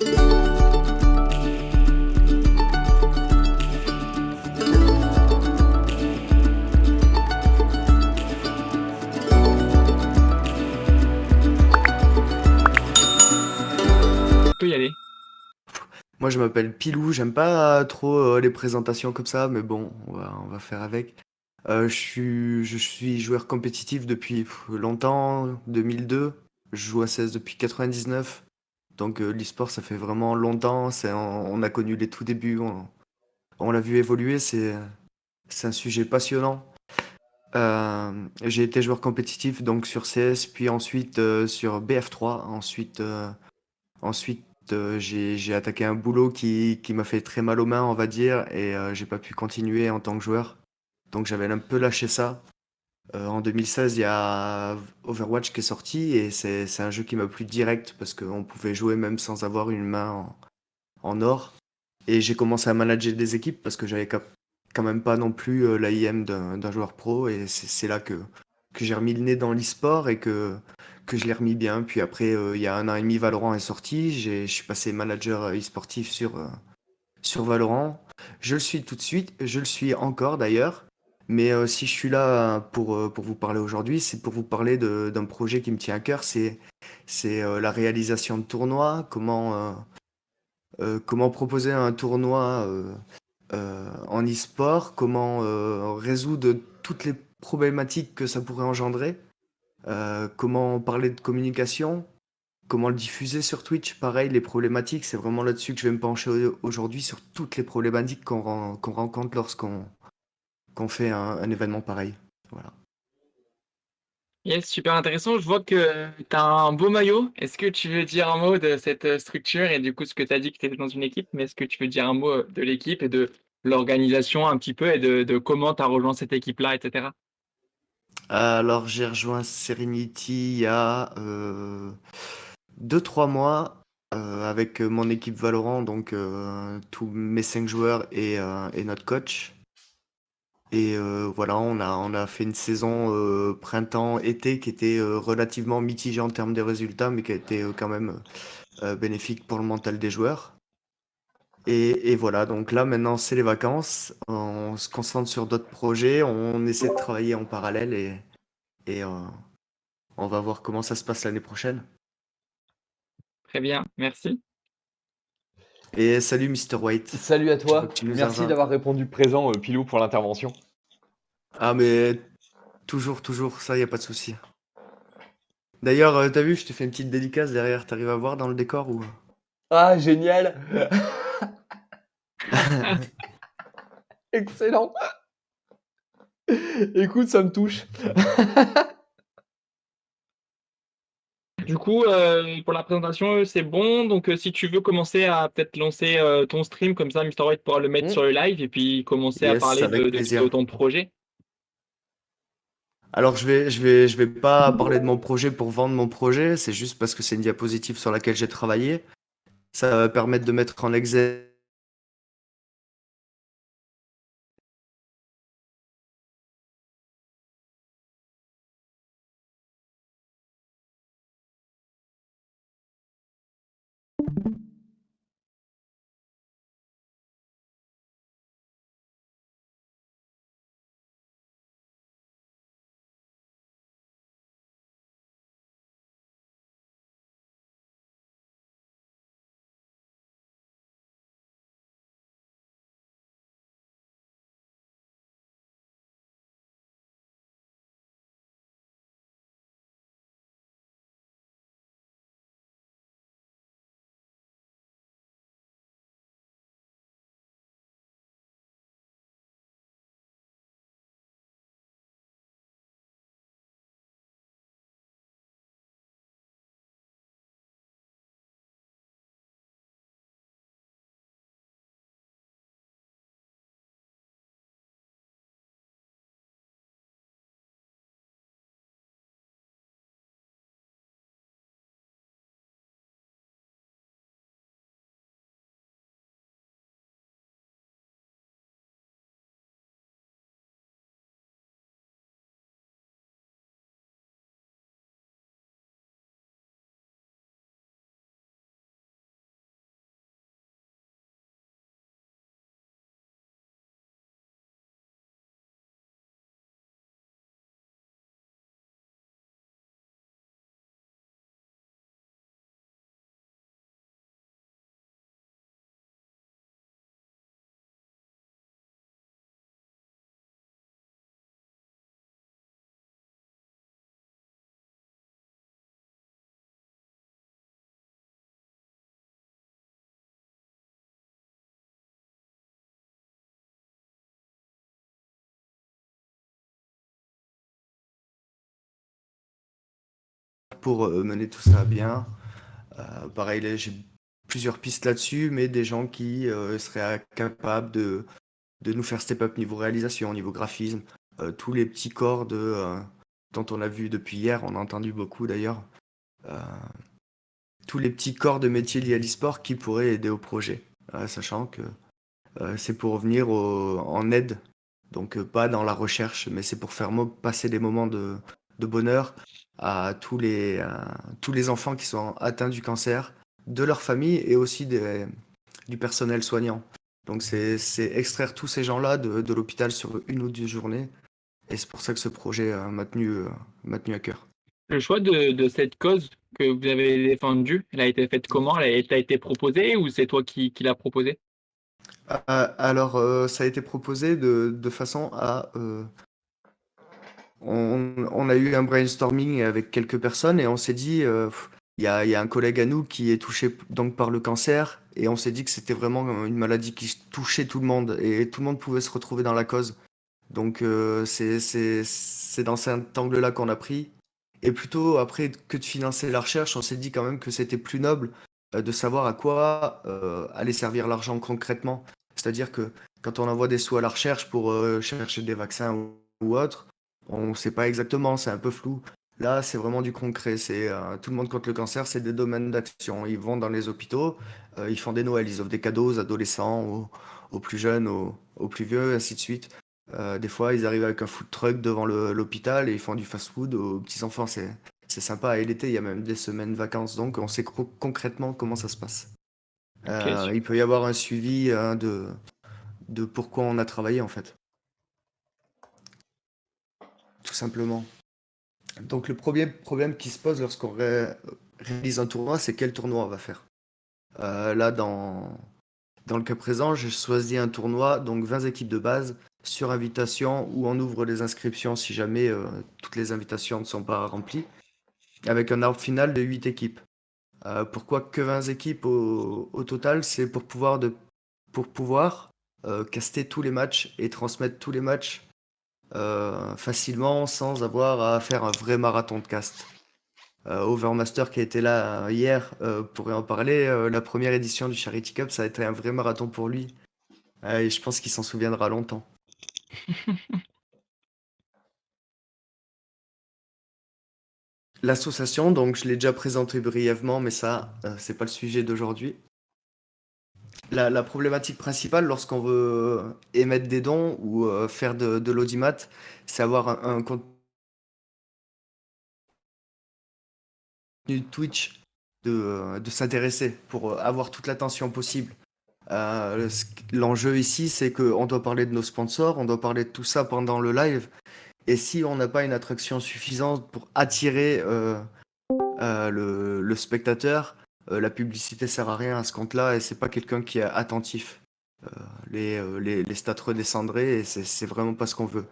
Tu peux y aller. Moi, je m'appelle Pilou, j'aime pas trop les présentations comme ça, mais bon, on va faire avec. Je suis joueur compétitif depuis longtemps, 2002. Je joue à 16 depuis 99. Donc l'e-sport, ça fait vraiment longtemps. On a connu les tout débuts, on l'a vu évoluer. C'est un sujet passionnant. J'ai été joueur compétitif donc sur CS, puis ensuite sur BF3. Ensuite, j'ai attaqué un boulot qui m'a fait très mal aux mains, on va dire, et j'ai pas pu continuer en tant que joueur. Donc j'avais un peu lâché ça. En 2016, il y a Overwatch qui est sorti et c'est un jeu qui m'a plu direct parce qu'on pouvait jouer même sans avoir une main en or. Et j'ai commencé à manager des équipes parce que j'avais quand même pas non plus l'AIM d'un joueur pro et c'est là que j'ai remis le nez dans l'e-sport et que je l'ai remis bien. Puis après, il y a un an et demi, Valorant est sorti. Je suis passé manager e-sportif sur Valorant. Je le suis tout de suite, je le suis encore d'ailleurs. Mais si je suis là pour vous parler aujourd'hui, c'est pour vous parler d'un projet qui me tient à cœur. C'est la réalisation de tournois, comment proposer un tournoi en e-sport, comment résoudre toutes les problématiques que ça pourrait engendrer, comment parler de communication, comment le diffuser sur Twitch. Pareil, les problématiques, c'est vraiment là-dessus que je vais me pencher aujourd'hui, sur toutes les problématiques qu'on rencontre lorsqu'on fait un événement pareil. Voilà. Yes, super intéressant. Je vois que tu as un beau maillot. Est-ce que tu veux dire un mot de cette structure et du coup ce que tu as dit que tu étais dans une équipe, mais est-ce que tu veux dire un mot de l'équipe et de l'organisation un petit peu et de comment tu as rejoint cette équipe-là, etc. Alors, j'ai rejoint Serenity il y a 2-3 mois avec mon équipe Valorant, donc tous mes 5 joueurs et notre coach. Et voilà, on a fait une saison printemps-été qui était relativement mitigée en termes de résultats, mais qui a été quand même bénéfique pour le mental des joueurs. Et voilà, donc là maintenant c'est les vacances, on se concentre sur d'autres projets, on essaie de travailler en parallèle et on va voir comment ça se passe l'année prochaine. Très bien, merci. Et salut Mr. White, Salut à je vois que toi, tu nous as merci rejoint. d'avoir répondu présent, Pilou, pour l'intervention. Ah mais toujours, toujours, ça y a pas de souci. D'ailleurs, t'as vu, je te fais une petite dédicace derrière, t'arrives à voir dans le décor ou... Ah, génial. Excellent. Écoute, ça me touche. Du coup, pour la présentation, c'est bon. Donc, si tu veux commencer à peut-être lancer ton stream, comme ça, Mr. White pourra le mettre sur Hmm. le live et puis commencer à Yes, parler avec de plaisir. ton projet. Alors je vais pas parler de mon projet pour vendre mon projet, c'est juste parce que c'est une diapositive sur laquelle j'ai travaillé. Ça va permettre de mettre en exergue pour mener tout ça à bien. Pareil, là, j'ai plusieurs pistes là-dessus, mais des gens qui seraient capables de nous faire step up niveau réalisation, niveau graphisme, tous les petits corps dont on a vu depuis hier, on a entendu beaucoup d'ailleurs, euh, tous les petits corps de métiers liés à l'e-sport qui pourraient aider au projet, sachant que c'est pour venir en aide, donc pas dans la recherche, mais c'est pour faire passer des moments de bonheur à tous les enfants qui sont atteints du cancer, de leur famille et aussi du personnel soignant. Donc c'est extraire tous ces gens-là de l'hôpital sur une ou deux journées, et c'est pour ça que ce projet m'a tenu à cœur. Le choix de cette cause que vous avez défendue, elle a été faite comment? Elle t'a été proposée ou c'est toi qui l'as proposée? Alors, ça a été proposé de façon à... on a eu un brainstorming avec quelques personnes et on s'est dit, il y a un collègue à nous qui est touché donc par le cancer et on s'est dit que c'était vraiment une maladie qui touchait tout le monde et tout le monde pouvait se retrouver dans la cause. Donc, c'est dans cet angle-là qu'on a pris. Et plutôt, après que de financer la recherche, on s'est dit quand même que c'était plus noble de savoir à quoi allait servir l'argent concrètement. C'est-à-dire que quand on envoie des sous à la recherche pour chercher des vaccins ou autre, on ne sait pas exactement, c'est un peu flou. Là, c'est vraiment du concret. C'est tout le monde contre le cancer, c'est des domaines d'action. Ils vont dans les hôpitaux, ils font des Noëls, ils offrent des cadeaux aux adolescents, aux plus jeunes, aux plus vieux, ainsi de suite. Des fois, ils arrivent avec un food truck devant l'hôpital et ils font du fast-food aux petits-enfants. C'est sympa. Et l'été, il y a même des semaines vacances. Donc, on sait concrètement comment ça se passe. Ok, Il peut y avoir un suivi de pourquoi on a travaillé, en fait. Tout simplement. Donc, le premier problème qui se pose lorsqu'on réalise un tournoi, c'est quel tournoi on va faire. Là, dans le cas présent, j'ai choisi un tournoi, donc 20 équipes de base, sur invitation, où on ouvre les inscriptions si jamais toutes les invitations ne sont pas remplies, avec un ordre final de 8 équipes. Pourquoi que 20 équipes au total? C'est pour pouvoir caster tous les matchs et transmettre tous les matchs facilement sans avoir à faire un vrai marathon de cast. Overmaster qui a été là hier pourrait en parler. La première édition du Charity Cup, ça a été un vrai marathon pour lui. Et je pense qu'il s'en souviendra longtemps. L'association, donc je l'ai déjà présenté brièvement, mais ça, c'est pas le sujet d'aujourd'hui. La problématique principale lorsqu'on veut émettre des dons ou faire de l'audimat, c'est avoir un contenu Twitch de s'intéresser pour avoir toute l'attention possible. L'enjeu ici, c'est qu'on doit parler de nos sponsors, on doit parler de tout ça pendant le live. Et si on n'a pas une attraction suffisante pour attirer le spectateur, la publicité sert à rien à ce compte-là et c'est pas quelqu'un qui est attentif. Les stats redescendraient et c'est vraiment pas ce qu'on veut.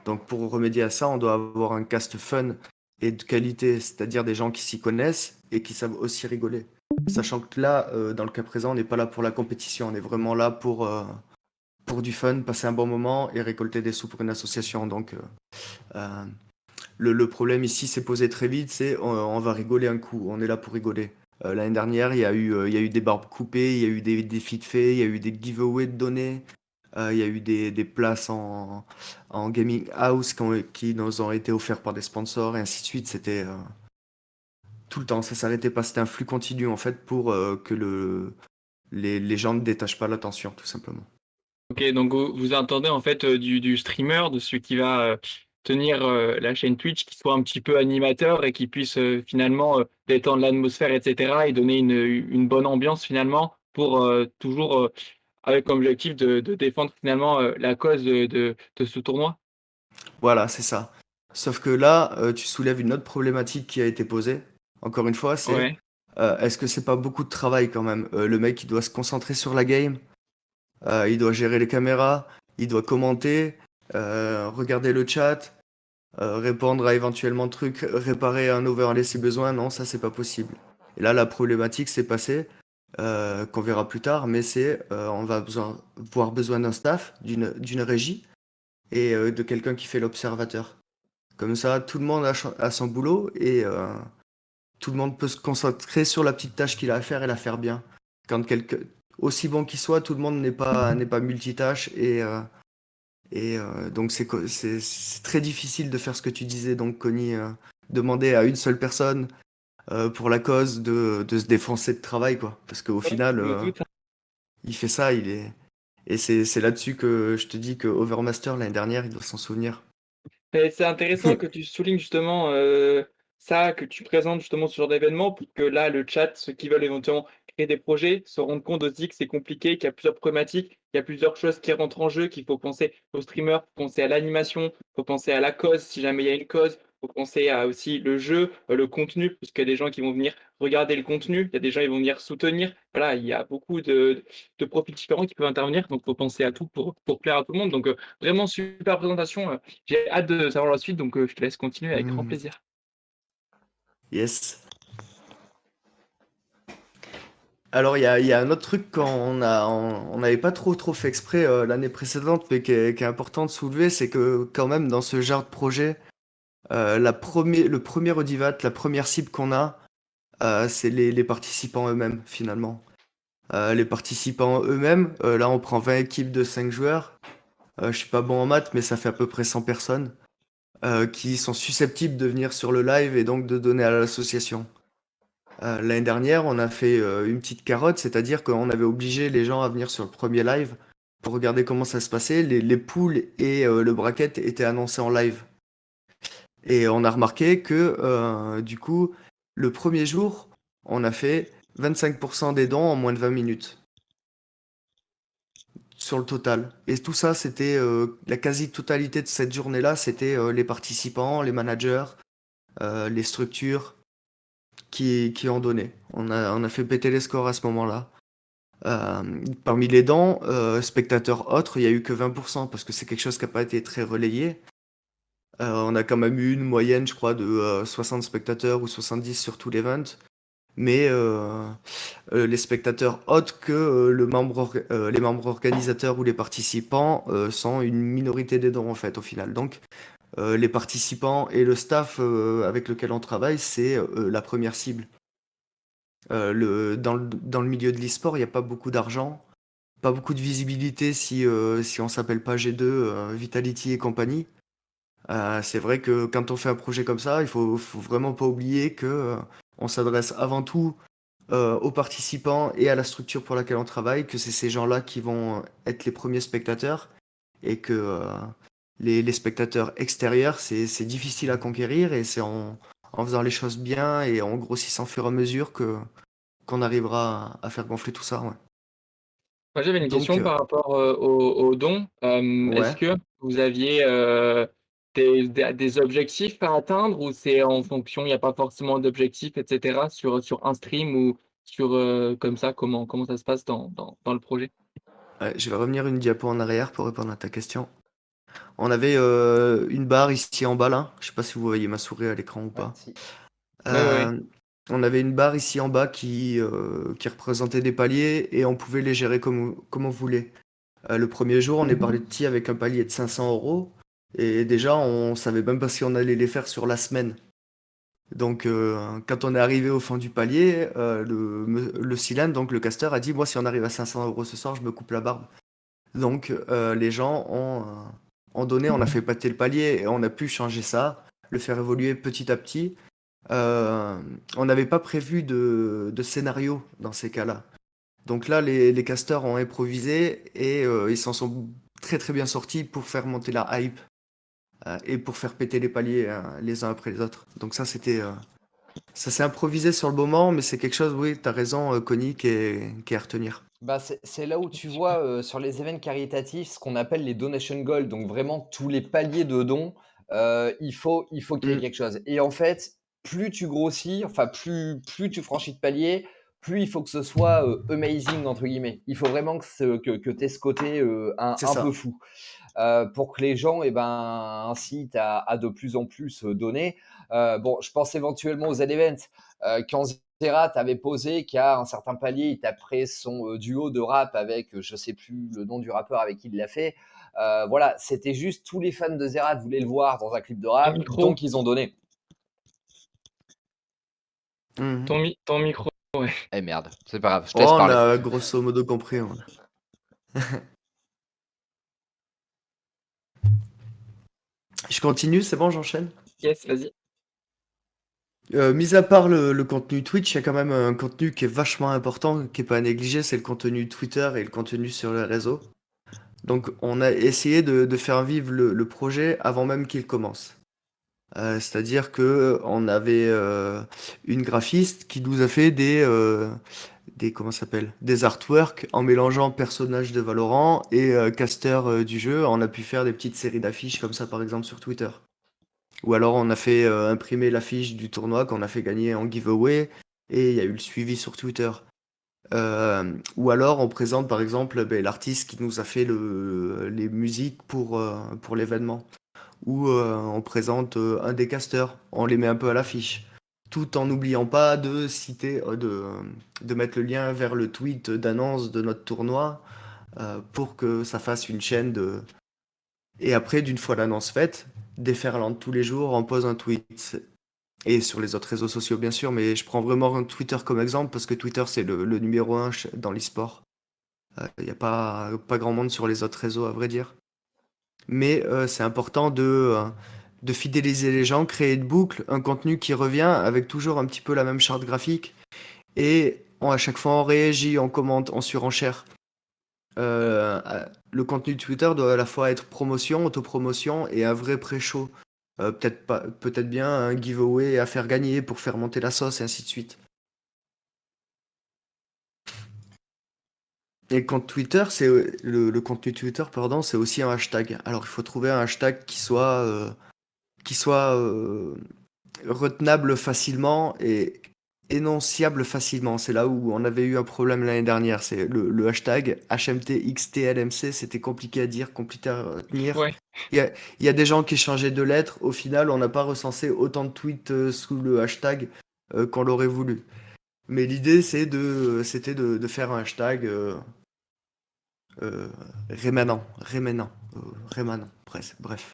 Donc pour remédier à ça, on doit avoir un cast fun et de qualité, c'est-à-dire des gens qui s'y connaissent et qui savent aussi rigoler. Sachant que là, dans le cas présent, on n'est pas là pour la compétition, on est vraiment là pour du fun, passer un bon moment et récolter des sous pour une association. Donc euh, le problème ici s'est posé très vite, c'est on va rigoler un coup, on est là pour rigoler. L'année dernière, il y a eu des barbes coupées, il y a eu des défis de faits, il y a eu des giveaways de données, il y a eu des places en gaming house qui nous ont été offerts par des sponsors et ainsi de suite. C'était tout le temps, ça s'arrêtait pas, c'était un flux continu en fait pour que les gens ne détachent pas l'attention, tout simplement. ok, donc vous attendez en fait du streamer, de celui qui va tenir la chaîne Twitch, qui soit un petit peu animateur et qui puisse finalement détendre l'atmosphère, etc. et donner une bonne ambiance finalement pour toujours avec comme objectif de défendre finalement la cause de ce tournoi. Voilà, c'est ça. Sauf que là, tu soulèves une autre problématique qui a été posée. Encore une fois, c'est Ouais. est-ce que c'est pas beaucoup de travail quand même? Le mec, il doit se concentrer sur la game, il doit gérer les caméras, il doit commenter, regarder le chat, répondre à éventuellement de trucs, réparer un overlay si besoin. Non, ça, c'est pas possible. Et là, la problématique s'est passée, qu'on verra plus tard, mais c'est on va avoir besoin d'un staff, d'une régie et de quelqu'un qui fait l'observateur. Comme ça, tout le monde a son boulot tout le monde peut se concentrer sur la petite tâche qu'il a à faire et la faire bien. Quand quelqu'un, aussi bon qu'il soit, tout le monde n'est pas multitâche et donc c'est très difficile de faire ce que tu disais, donc Connie, demander à une seule personne pour la cause de se défoncer de travail, quoi. Parce qu'au Ouais, final, je me doute. il fait ça, et c'est là-dessus que je te dis que Overmaster, l'année dernière, il doit s'en souvenir. Et c'est intéressant que tu soulignes justement ça, que tu présentes justement ce genre d'événement pour que là, le chat, ceux qui veulent éventuellement créer des projets, se rendent compte aussi que c'est compliqué, qu'il y a plusieurs problématiques, qu'il y a plusieurs choses qui rentrent en jeu, qu'il faut penser aux streamers, faut penser à l'animation, faut penser à la cause si jamais il y a une cause, faut penser à aussi le jeu, le contenu, parce qu'il y a des gens qui vont venir regarder le contenu, il y a des gens qui vont venir soutenir. Voilà, il y a beaucoup de profils différents qui peuvent intervenir, donc faut penser à tout pour plaire à tout le monde. Donc vraiment super présentation. J'ai hâte de savoir la suite, donc je te laisse continuer avec grand Hmm. plaisir. Yes. Alors, il y a un autre truc on n'avait pas trop fait exprès l'année précédente, mais qui est important de soulever, c'est que quand même dans ce genre de projet, le premier Audivat, la première cible qu'on a, c'est les participants eux-mêmes finalement. Les participants eux-mêmes, là on prend 20 équipes de 5 joueurs. Je suis pas bon en maths, mais ça fait à peu près 100 personnes qui sont susceptibles de venir sur le live et donc de donner à l'association. L'année dernière, on a fait une petite carotte, c'est-à-dire qu'on avait obligé les gens à venir sur le premier live pour regarder comment ça se passait. Les poules et le bracket étaient annoncés en live. Et on a remarqué que du coup, le premier jour, on a fait 25% des dons en moins de 20 minutes sur le total. Et tout ça, c'était la quasi-totalité de cette journée-là, c'était les participants, les managers, les structures qui ont donné. On a fait péter les scores à ce moment-là. Euh, Parmi les dents, spectateurs autres, il y a eu que 20% parce que c'est quelque chose qui n'a pas été très relayé. On a quand même eu une moyenne, je crois, de 60 spectateurs ou 70 sur tout l'event. Mais les spectateurs autres que les membres organisateurs ou les participants sont une minorité des dons en fait au final. Donc les participants et le staff avec lequel on travaille, c'est la première cible. Dans le milieu de l'e-sport, il n'y a pas beaucoup d'argent, pas beaucoup de visibilité si on s'appelle pas G2, Vitality et compagnie. C'est vrai que quand on fait un projet comme ça, il faut vraiment pas oublier que on s'adresse avant tout aux participants et à la structure pour laquelle on travaille, que c'est ces gens-là qui vont être les premiers spectateurs et que les spectateurs extérieurs, c'est difficile à conquérir et c'est en faisant les choses bien et en grossissant au fur et à mesure qu'on arrivera à faire gonfler tout ça. Ouais. Moi, j'avais une Donc, question par rapport aux dons. Est-ce ouais. que vous aviez des objectifs à atteindre ou c'est en fonction, il n'y a pas forcément d'objectifs, etc., sur un stream ou sur comme ça, comment ça se passe dans le projet? Ouais, je vais revenir une diapo en arrière pour répondre à ta question. On avait une barre ici en bas là. Je sais pas si vous voyez ma souris à l'écran ou Ouais, pas. si. Oui, oui, oui. Euh, on avait une barre ici en bas qui représentait des paliers et on pouvait les gérer comme on voulait. Le premier jour, on est parti avec un palier de 500 euros et déjà on savait même pas si on allait les faire sur la semaine. Donc quand on est arrivé au fond du palier, le cylindre, donc le caster, a dit moi si on arrive à 500 euros ce soir, je me coupe la barbe. Donc les gens ont donné, on a fait pâter le palier et on a pu changer ça, le faire évoluer petit à petit. Euh, on n'avait pas prévu de scénario dans ces cas-là. Donc là, les casters ont improvisé et ils s'en sont très très bien sortis pour faire monter la hype et pour faire péter les paliers les uns après les autres. Donc ça s'est improvisé sur le moment, mais c'est quelque chose, oui, t'as raison, Connie, qui est à retenir. Bah, c'est là où tu vois sur les événements caritatifs ce qu'on appelle les donation goals, donc vraiment tous les paliers de dons, il faut qu'il y ait Mm, quelque chose. Et en fait, plus tu grossis, enfin plus tu franchis de palier, plus il faut que ce soit amazing entre guillemets. Il faut vraiment que tu aies ce côté c'est un peu ça. fou. Pour que les gens incitent à de plus en plus donner. Bon, je pense éventuellement aux events. Quand Zerat avait posé qu'à un certain palier, il taperait son duo de rap avec, je sais plus le nom du rappeur avec qui il l'a fait. Voilà, c'était juste tous les fans de Zerat voulaient le voir dans un clip de Un rap, micro. donc ils ont donné. Mhm. Ton micro, ouais. Eh merde, c'est pas grave, je te laisse Oh, on parler. a grosso modo compris, ouais. Je continue, c'est bon, j'enchaîne. Yes, vas-y. Mis à part le contenu Twitch, il y a quand même un contenu qui est vachement important, qui est pas à négliger, c'est le contenu Twitter et le contenu sur les réseaux. Donc on a essayé de faire vivre le projet avant même qu'il commence. C'est-à-dire que on avait une graphiste qui nous a fait des comment ça s'appelle? Des artworks en mélangeant personnages de Valorant et casters du jeu. On a pu faire des petites séries d'affiches comme ça par exemple sur Twitter. Ou alors on a fait imprimer l'affiche du tournoi qu'on a fait gagner en giveaway et il y a eu le suivi sur Twitter. Ou alors on présente par exemple ben, l'artiste qui nous a fait les musiques pour l'événement. Ou on présente un des casters, on les met un peu à l'affiche. Tout en n'oubliant pas de citer, de mettre le lien vers le tweet d'annonce de notre tournoi pour que ça fasse une chaîne de, et après, d'une fois l'annonce faite, déferlante tous les jours, on pose un tweet. Et sur les autres réseaux sociaux, bien sûr, mais je prends vraiment un Twitter comme exemple parce que Twitter, c'est le numéro un dans l'e-sport. Il n'y a pas grand monde sur les autres réseaux, à vrai dire. Mais c'est important de fidéliser les gens, créer une boucle, un contenu qui revient avec toujours un petit peu la même charte graphique. Et à chaque fois, on réagit, on commente, on surenchère. Le contenu de Twitter doit à la fois être promotion, autopromotion et un vrai pré-show. Peut-être pas, peut-être bien un giveaway à faire gagner pour faire monter la sauce et ainsi de suite. Et le compte Twitter, c'est le contenu Twitter, pardon, c'est aussi un hashtag. Alors il faut trouver un hashtag qui soit retenable facilement et énonciable facilement. C'est là où on avait eu un problème l'année dernière. C'est le hashtag HMTXTLMC, c'était compliqué à dire, compliqué à retenir. Ouais. Il y a des gens qui changeaient de lettres. Au final, on n'a pas recensé autant de tweets sous le hashtag qu'on l'aurait voulu. Mais l'idée, c'était de faire un hashtag euh, rémanent, bref.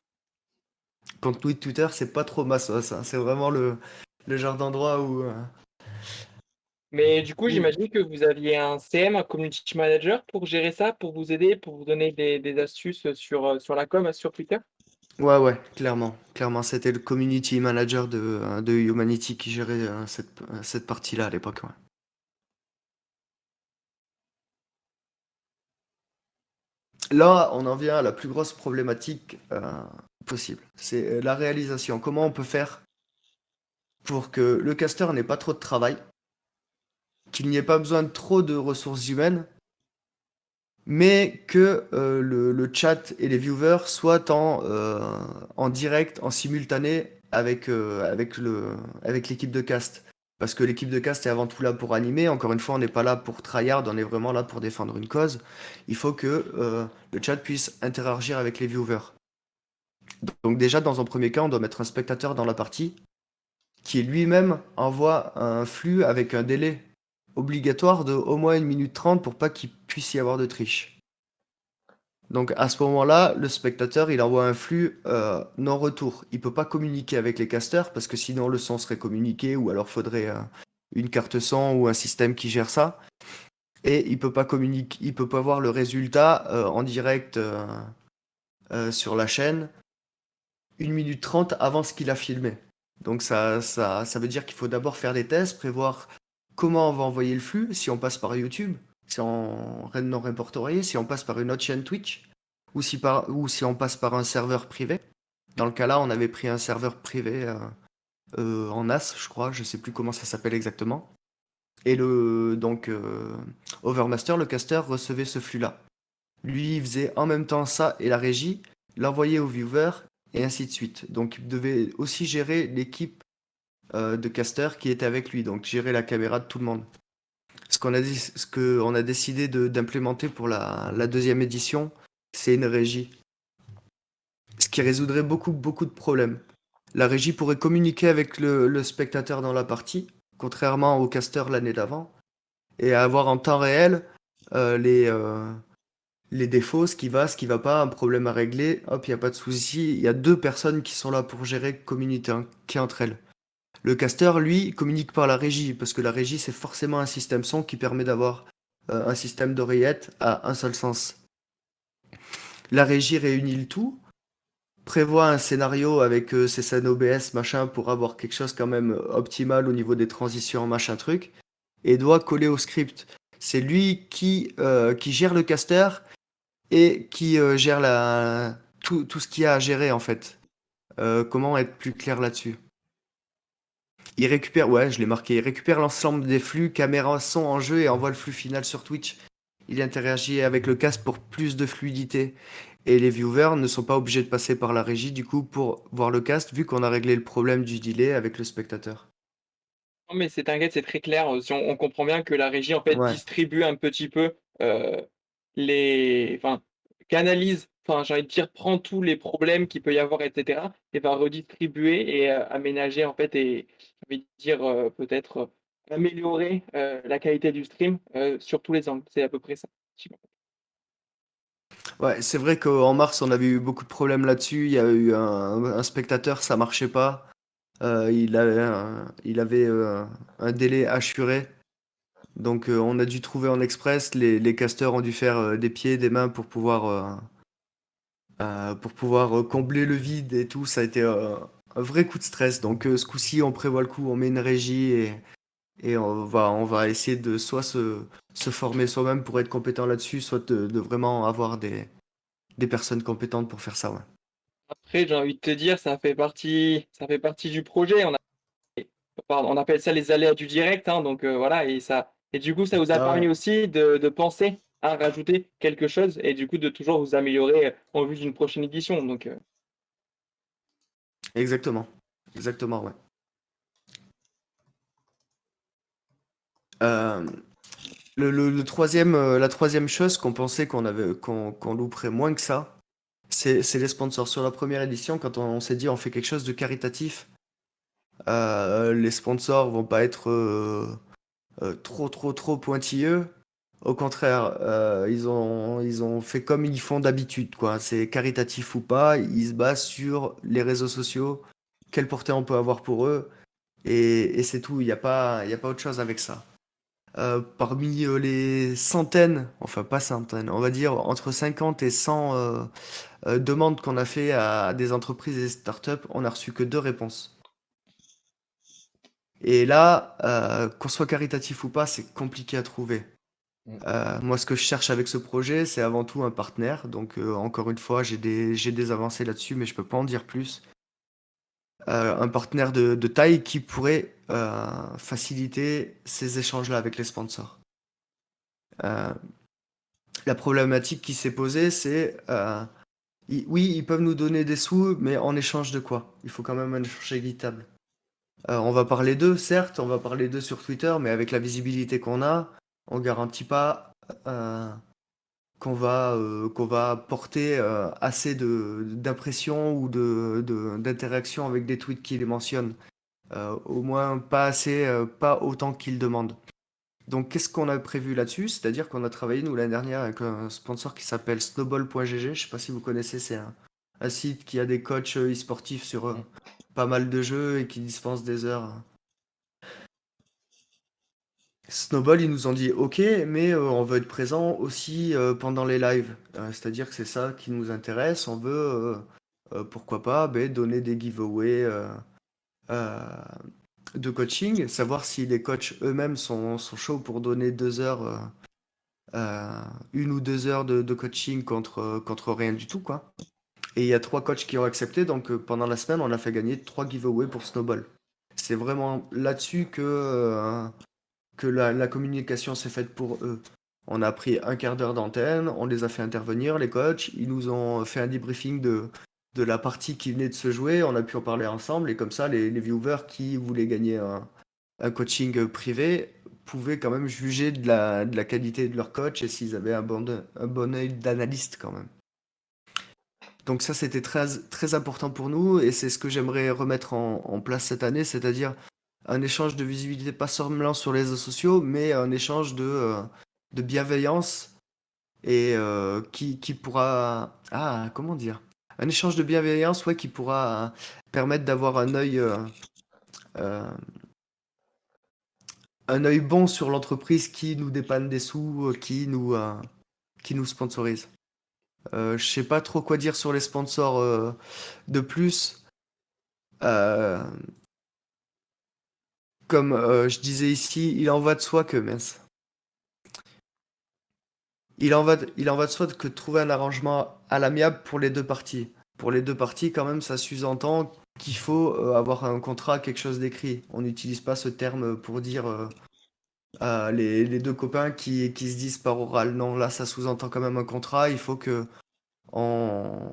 Contenu de Twitter, c'est pas trop ma sauce, hein. C'est vraiment le genre d'endroit Mais du coup, où- j'imagine que vous aviez un CM, un community manager pour gérer ça, pour vous aider, pour vous donner des astuces sur la com, sur Twitter. Ouais, ouais, clairement. Clairement, c'était le community manager de Humanity qui gérait cette partie-là à l'époque, ouais. Là, on en vient à la plus grosse problématique possible. C'est la réalisation. Comment on peut faire pour que le caster n'ait pas trop de travail, qu'il n'y ait pas besoin de trop de ressources humaines, mais que le chat et les viewers soient en direct, en simultané avec l'équipe de cast. Parce que l'équipe de cast est avant tout là pour animer. Encore une fois, on n'est pas là pour tryhard, on est vraiment là pour défendre une cause. Il faut que le chat puisse interagir avec les viewers. Donc déjà, dans un premier cas, on doit mettre un spectateur dans la partie qui lui-même envoie un flux avec un délai obligatoire de au moins 1 minute 30 pour pas qu'il puisse y avoir de triche. Donc à ce moment-là, le spectateur, il envoie un flux non retour. Il peut pas communiquer avec les casters parce que sinon le son serait communiqué ou alors faudrait une carte son ou un système qui gère ça. Et il peut pas communiquer, il peut pas voir le résultat en direct sur la chaîne 1 minute 30 avant ce qu'il a filmé. Donc ça veut dire qu'il faut d'abord faire des tests, prévoir comment on va envoyer le flux, si on passe par YouTube, si on non répertorié, si on passe par une autre chaîne Twitch, ou si on passe par un serveur privé. Dans le cas là, on avait pris un serveur privé en NAS, je crois, je sais plus comment ça s'appelle exactement. Et Overmaster, le caster, recevait ce flux-là. Lui, il faisait en même temps ça et la régie, l'envoyait au viewer et ainsi de suite. Donc il devait aussi gérer l'équipe de casters qui était avec lui, donc gérer la caméra de tout le monde. Ce qu'on a décidé d'implémenter pour la deuxième édition, c'est une régie. Ce qui résoudrait beaucoup de problèmes. La régie pourrait communiquer avec le spectateur dans la partie, contrairement au caster l'année d'avant, et avoir en temps réel euh, les, euh, les défauts, ce qui va pas, un problème à régler, hop, il n'y a pas de souci. Il y a deux personnes qui sont là pour gérer, communiquer entre elles. Le caster, lui, communique par la régie, parce que la régie, c'est forcément un système son qui permet d'avoir un système d'oreillette à un seul sens. La régie réunit le tout, prévoit un scénario avec ses scènes OBS, machin, pour avoir quelque chose quand même optimal au niveau des transitions, machin truc, et doit coller au script. C'est lui qui gère le caster et qui gère tout ce qu'il y a à gérer en fait. Comment être plus clair là-dessus? Il récupère, ouais, je l'ai marqué, il récupère l'ensemble des flux, caméra, son en jeu et envoie le flux final sur Twitch. Il interagit avec le casque pour plus de fluidité. Et les viewers ne sont pas obligés de passer par la régie du coup pour voir le cast vu qu'on a réglé le problème du delay avec le spectateur. Non, mais t'inquiète, c'est très clair. Si on comprend bien que la régie, en fait, Ouais, distribue un petit peu enfin, canalise, enfin, j'ai envie de dire, prend tous les problèmes qu'il peut y avoir, etc., et va redistribuer et aménager, en fait, et j'ai envie de dire, peut-être améliorer la qualité du stream sur tous les angles. C'est à peu près ça. ouais, c'est vrai qu'en mars on avait eu beaucoup de problèmes là-dessus. Il y a eu un spectateur, ça marchait pas. Il avait un délai assuré. Donc on a dû trouver en express. Les casters ont dû faire des pieds, des mains pour pouvoir combler le vide et tout. Ça a été un vrai coup de stress. Donc ce coup-ci, on prévoit le coup, on met une régie et on va essayer de soit se former soi-même pour être compétent là-dessus, soit de vraiment avoir des personnes compétentes pour faire ça. Ouais. Après, j'ai envie de te dire, ça fait partie du projet. On appelle ça les aléas du direct, hein, donc voilà, et du coup, ça vous a Ah ouais, permis aussi de penser à rajouter quelque chose et du coup de toujours vous améliorer en vue d'une prochaine édition. Donc, exactement. Exactement, ouais. Euh, la troisième chose qu'on pensait qu'on louperait moins que ça, c'est les sponsors. Sur la première édition, quand on s'est dit on fait quelque chose de caritatif, les sponsors vont pas être trop trop trop pointilleux. Au contraire, ils ont fait comme ils font d'habitude, quoi. C'est caritatif ou pas, ils se basent sur les réseaux sociaux, quelle portée on peut avoir pour eux, et c'est tout. Il y a pas autre chose avec ça. Parmi les centaines, enfin pas centaines, on va dire entre 50 et 100 demandes qu'on a fait à des entreprises et des startups, on a reçu que deux réponses. Et là, qu'on soit caritatif ou pas, c'est compliqué à trouver. Mm. Moi, ce que je cherche avec ce projet, c'est avant tout un partenaire. Donc, encore une fois, j'ai des avancées là-dessus, mais je peux pas en dire plus. Un partenaire de taille qui pourrait faciliter ces échanges-là avec les sponsors. Euh, la problématique qui s'est posée, c'est oui, ils peuvent nous donner des sous, mais en échange de quoi? Il faut quand même un échange équitable. On va parler d'eux, certes, on va parler d'eux sur Twitter, mais avec la visibilité qu'on a, on garantit pas euh, qu'on va porter assez d'impression ou d'interaction avec des tweets qui les mentionnent. Au moins pas assez, pas autant qu'ils demandent. Donc qu'est-ce qu'on a prévu là-dessus? C'est-à-dire qu'on a travaillé nous l'année dernière avec un sponsor qui s'appelle snowball.gg. Je sais pas si vous connaissez, c'est un site qui a des coachs e-sportifs sur Mm. pas mal de jeux et qui dispense des heures. Snowball, ils nous ont dit OK, mais on veut être présent aussi pendant les lives. C'est-à-dire que c'est ça qui nous intéresse. On veut, pourquoi pas, ben, donner des giveaways euh, de coaching, savoir si les coachs eux-mêmes sont chauds pour donner 2 heures, 1 ou 2 heures de coaching contre rien du tout, quoi. Et il y a 3 coachs qui ont accepté, donc pendant la semaine, on a fait gagner 3 giveaways pour Snowball. C'est vraiment là-dessus que la communication s'est faite pour eux. On a pris un quart d'heure d'antenne, on les a fait intervenir, les coachs, ils nous ont fait un debriefing de la partie qui venait de se jouer, on a pu en parler ensemble, et comme ça, les viewers qui voulaient gagner un coaching privé pouvaient quand même juger de la qualité de leur coach et s'ils avaient un bon œil d'analyste quand même. Donc ça, c'était très, très important pour nous et c'est ce que j'aimerais remettre en place cette année, c'est-à-dire un échange de visibilité pas seulement sur les réseaux sociaux, mais un échange de bienveillance et qui pourra... Ah, comment dire? Un échange de bienveillance, ouais, qui pourra permettre d'avoir euh, un œil bon sur l'entreprise qui nous dépanne des sous, qui nous sponsorise. Je sais pas trop quoi dire sur les sponsors de plus. Euh, Comme je disais ici, il en va de soi que, mince. Il en va de soi que de trouver un arrangement à l'amiable pour les deux parties. Pour les deux parties, quand même, ça sous-entend qu'il faut avoir un contrat, quelque chose d'écrit. On n'utilise pas ce terme pour dire les deux copains qui se disent par oral. Non, là, ça sous-entend quand même un contrat. Il faut que on,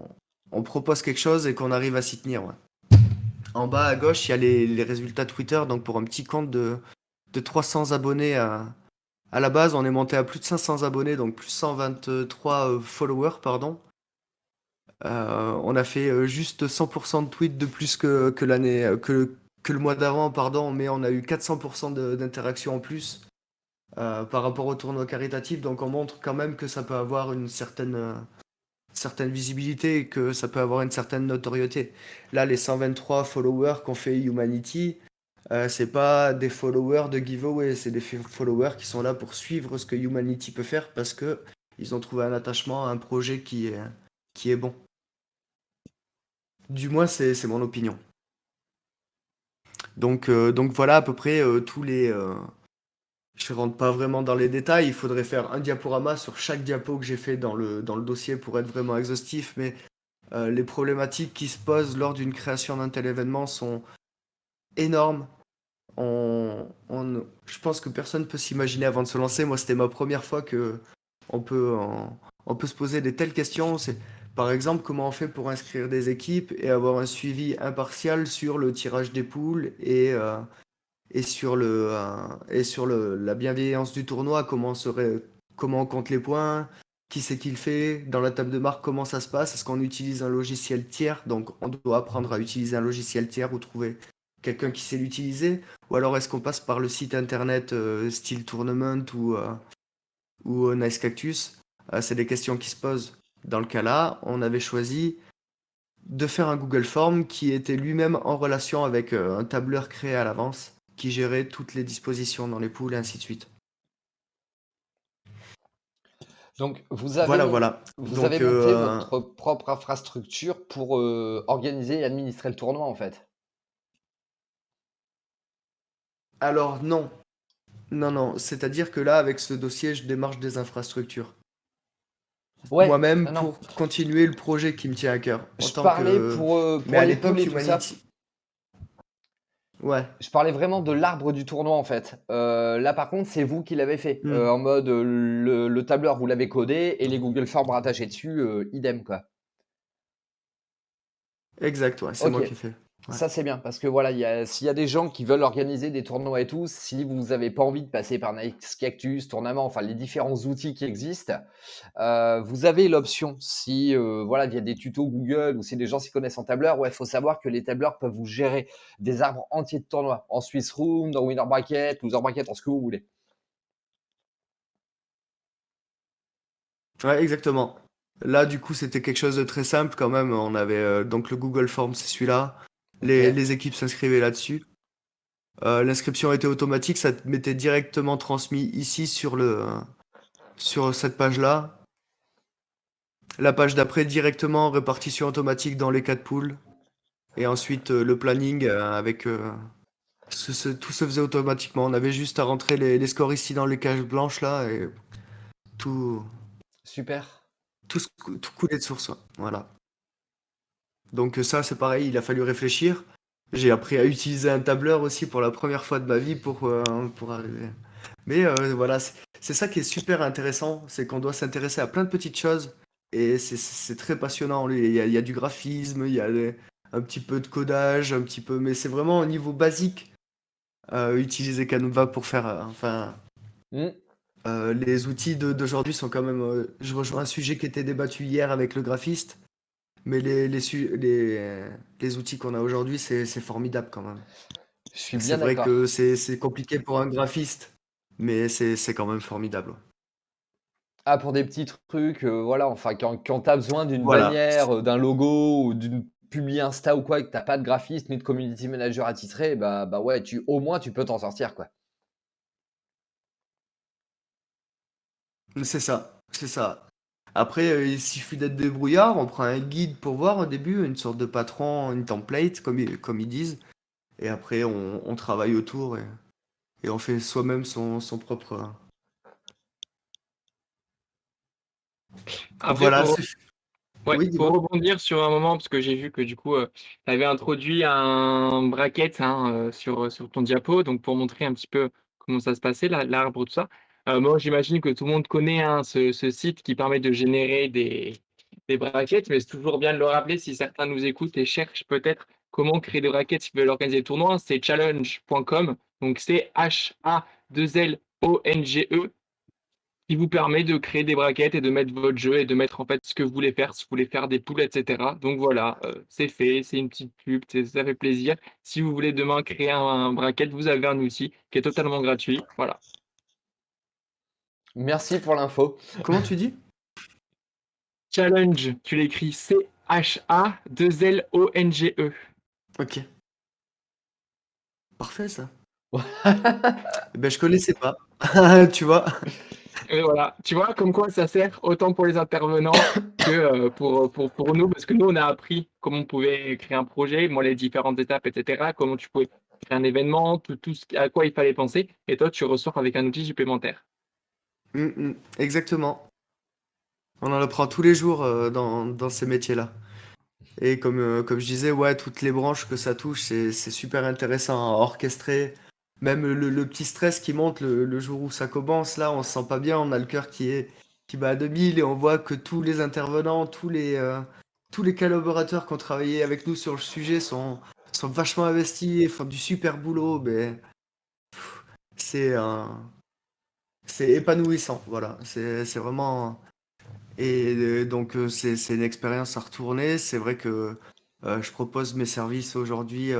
on propose quelque chose et qu'on arrive à s'y tenir. Ouais. En bas à gauche, il y a les résultats Twitter. Donc pour un petit compte de 300 abonnés à la base, on est monté à plus de 500 abonnés, donc plus 123 followers, pardon. On a fait juste 100% de tweets de plus que l'année que le mois d'avant, pardon, mais on a eu 400% d'interaction en plus par rapport au tournoi caritatif, donc on montre quand même que ça peut avoir une certaine visibilité et que ça peut avoir une certaine notoriété. Là, les 123 followers qu'ont fait Humanity, c'est pas des followers de giveaway, c'est des followers qui sont là pour suivre ce que Humanity peut faire parce que ils ont trouvé un attachement à un projet qui est bon. Du moins, c'est mon opinion. Donc voilà à peu près tous les. Je rentre pas vraiment dans les détails. Il faudrait faire un diaporama sur chaque diapo que j'ai fait dans le dossier pour être vraiment exhaustif. Mais les problématiques qui se posent lors d'une création d'un tel événement sont énormes. Je pense que personne peut s'imaginer avant de se lancer. Moi, c'était ma première fois que on peut, on peut se poser des telles questions. C'est, par exemple, comment on fait pour inscrire des équipes et avoir un suivi impartial sur le tirage des poules et sur la bienveillance du tournoi. Comment on compte les points, qui c'est qui le fait, dans la table de marque, comment ça se passe. Est-ce qu'on utilise un logiciel tiers? Donc, on doit apprendre à utiliser un logiciel tiers ou trouver quelqu'un qui sait l'utiliser. Ou alors est-ce qu'on passe par le site internet style Tournament ou Nice Cactus? C'est des questions qui se posent. Dans le cas là, on avait choisi de faire un Google Form qui était lui-même en relation avec un tableur créé à l'avance qui gérait toutes les dispositions dans les poules et ainsi de suite. Donc, Voilà, voilà. vous avez Donc, monté votre propre infrastructure pour organiser et administrer le tournoi, en fait. alors non, non, non. C'est-à-dire que là, avec ce dossier, je démarche des infrastructures. Ouais, Moi-même non, non. pour continuer le projet qui me tient à cœur. En Je tant parlais que... Mais pour à les poules l'époque, et tout ça. Humanity... Ouais. Je parlais vraiment de l'arbre du tournoi, en fait. Là, par contre, c'est vous qui l'avez fait. Hmm. En mode, le tableur, vous l'avez codé et les Google Forms rattachés dessus, idem, quoi. Exact, ouais. C'est Ok. moi qui ai fait. Ouais. Ça, c'est bien parce que voilà, s'il y a des gens qui veulent organiser des tournois et tout, si vous n'avez pas envie de passer par Nice Cactus, Tournament, enfin les différents outils qui existent, vous avez l'option. Si voilà, il y a des tutos Google ou si des gens s'y connaissent en tableur, ouais, il faut savoir que les tableurs peuvent vous gérer des arbres entiers de tournois en Swiss Room, dans Winner Bracket, Loser Bracket, en ce que vous voulez. Ouais, exactement. Là, du coup, c'était quelque chose de très simple quand même. On avait donc le Google Form, c'est celui-là. Ok. Les équipes s'inscrivaient là-dessus. L'inscription était automatique, ça te mettait directement transmis ici sur cette page-là. La page d'après, directement répartition automatique dans les 4 poules. Et ensuite, le planning avec... tout se faisait automatiquement. On avait juste à rentrer les scores ici dans les cages blanches là et tout, Super. tout coulait de source. Ouais. Voilà. Donc ça, c'est pareil, il a fallu réfléchir. J'ai appris à utiliser un tableur aussi pour la première fois de ma vie pour arriver. Mais voilà, c'est ça qui est super intéressant, c'est qu'on doit s'intéresser à plein de petites choses et c'est très passionnant. Il y a du graphisme, un petit peu de codage, un petit peu, mais c'est vraiment au niveau basique. Utiliser Canva pour faire, enfin, Hmm. les outils d'aujourd'hui sont quand même. Je rejoins un sujet qui était débattu hier avec le graphiste, mais les outils qu'on a aujourd'hui, c'est formidable quand même. Je suis C'est bien vrai que d'accord. c'est compliqué pour un graphiste, mais c'est quand même formidable. Ah, pour des petits trucs, voilà, enfin, quand tu as besoin d'une Voilà. bannière, d'un logo ou d'une publies Insta ou quoi et que tu pas de graphiste ni de community manager attitré, bah ouais, au moins, tu peux t'en sortir, quoi. C'est ça, c'est ça. Après, il suffit d'être débrouillard, on prend un guide pour voir au début, une sorte de patron, une template, comme ils disent, et après on travaille autour et on fait soi-même son propre. Après, Voilà, pour Ouais, oui, pour dis-moi. rebondir sur un moment, parce que j'ai vu que du coup, tu avais introduit un bracket, hein, sur ton diapo, donc pour montrer un petit peu comment ça se passait, l'arbre, tout ça. Moi, j'imagine que tout le monde connaît, hein, ce site qui permet de générer des brackets, mais c'est toujours bien de le rappeler si certains nous écoutent et cherchent peut-être comment créer des brackets s'ils veulent organiser des tournois. C'est challenge.com, donc c'est H-A-2-L-O-N-G-E qui vous permet de créer des brackets et de mettre votre jeu et de mettre en fait ce que vous voulez faire, si vous voulez faire des poules, et cetera. Donc voilà, c'est fait, c'est une petite pub, ça fait plaisir. Si vous voulez demain créer un bracket, vous avez un outil qui est totalement gratuit. Voilà. Merci pour l'info. Comment tu dis? Challenge, tu l'écris Chalonge. Ok, parfait ça. Eh ben, je connaissais pas. Tu vois? Et voilà, tu vois comme quoi ça sert autant pour les intervenants que pour nous, parce que nous, on a appris comment on pouvait créer un projet, moi, les différentes étapes, et cetera, comment tu pouvais créer un événement, tout à quoi il fallait penser, et toi, tu ressors avec un outil supplémentaire. Exactement. On en apprend tous les jours dans ces métiers-là. Et comme je disais, ouais, toutes les branches que ça touche, c'est super intéressant à orchestrer. Même le petit stress qui monte le jour où ça commence, là, on se sent pas bien, on a le cœur qui bat à 2000 et on voit que tous les intervenants, tous les collaborateurs qui ont travaillé avec nous sur le sujet sont vachement investis et font du super boulot. Mais c'est c'est épanouissant, voilà. C'est vraiment. Et donc, c'est une expérience à retourner. C'est vrai que je propose mes services aujourd'hui.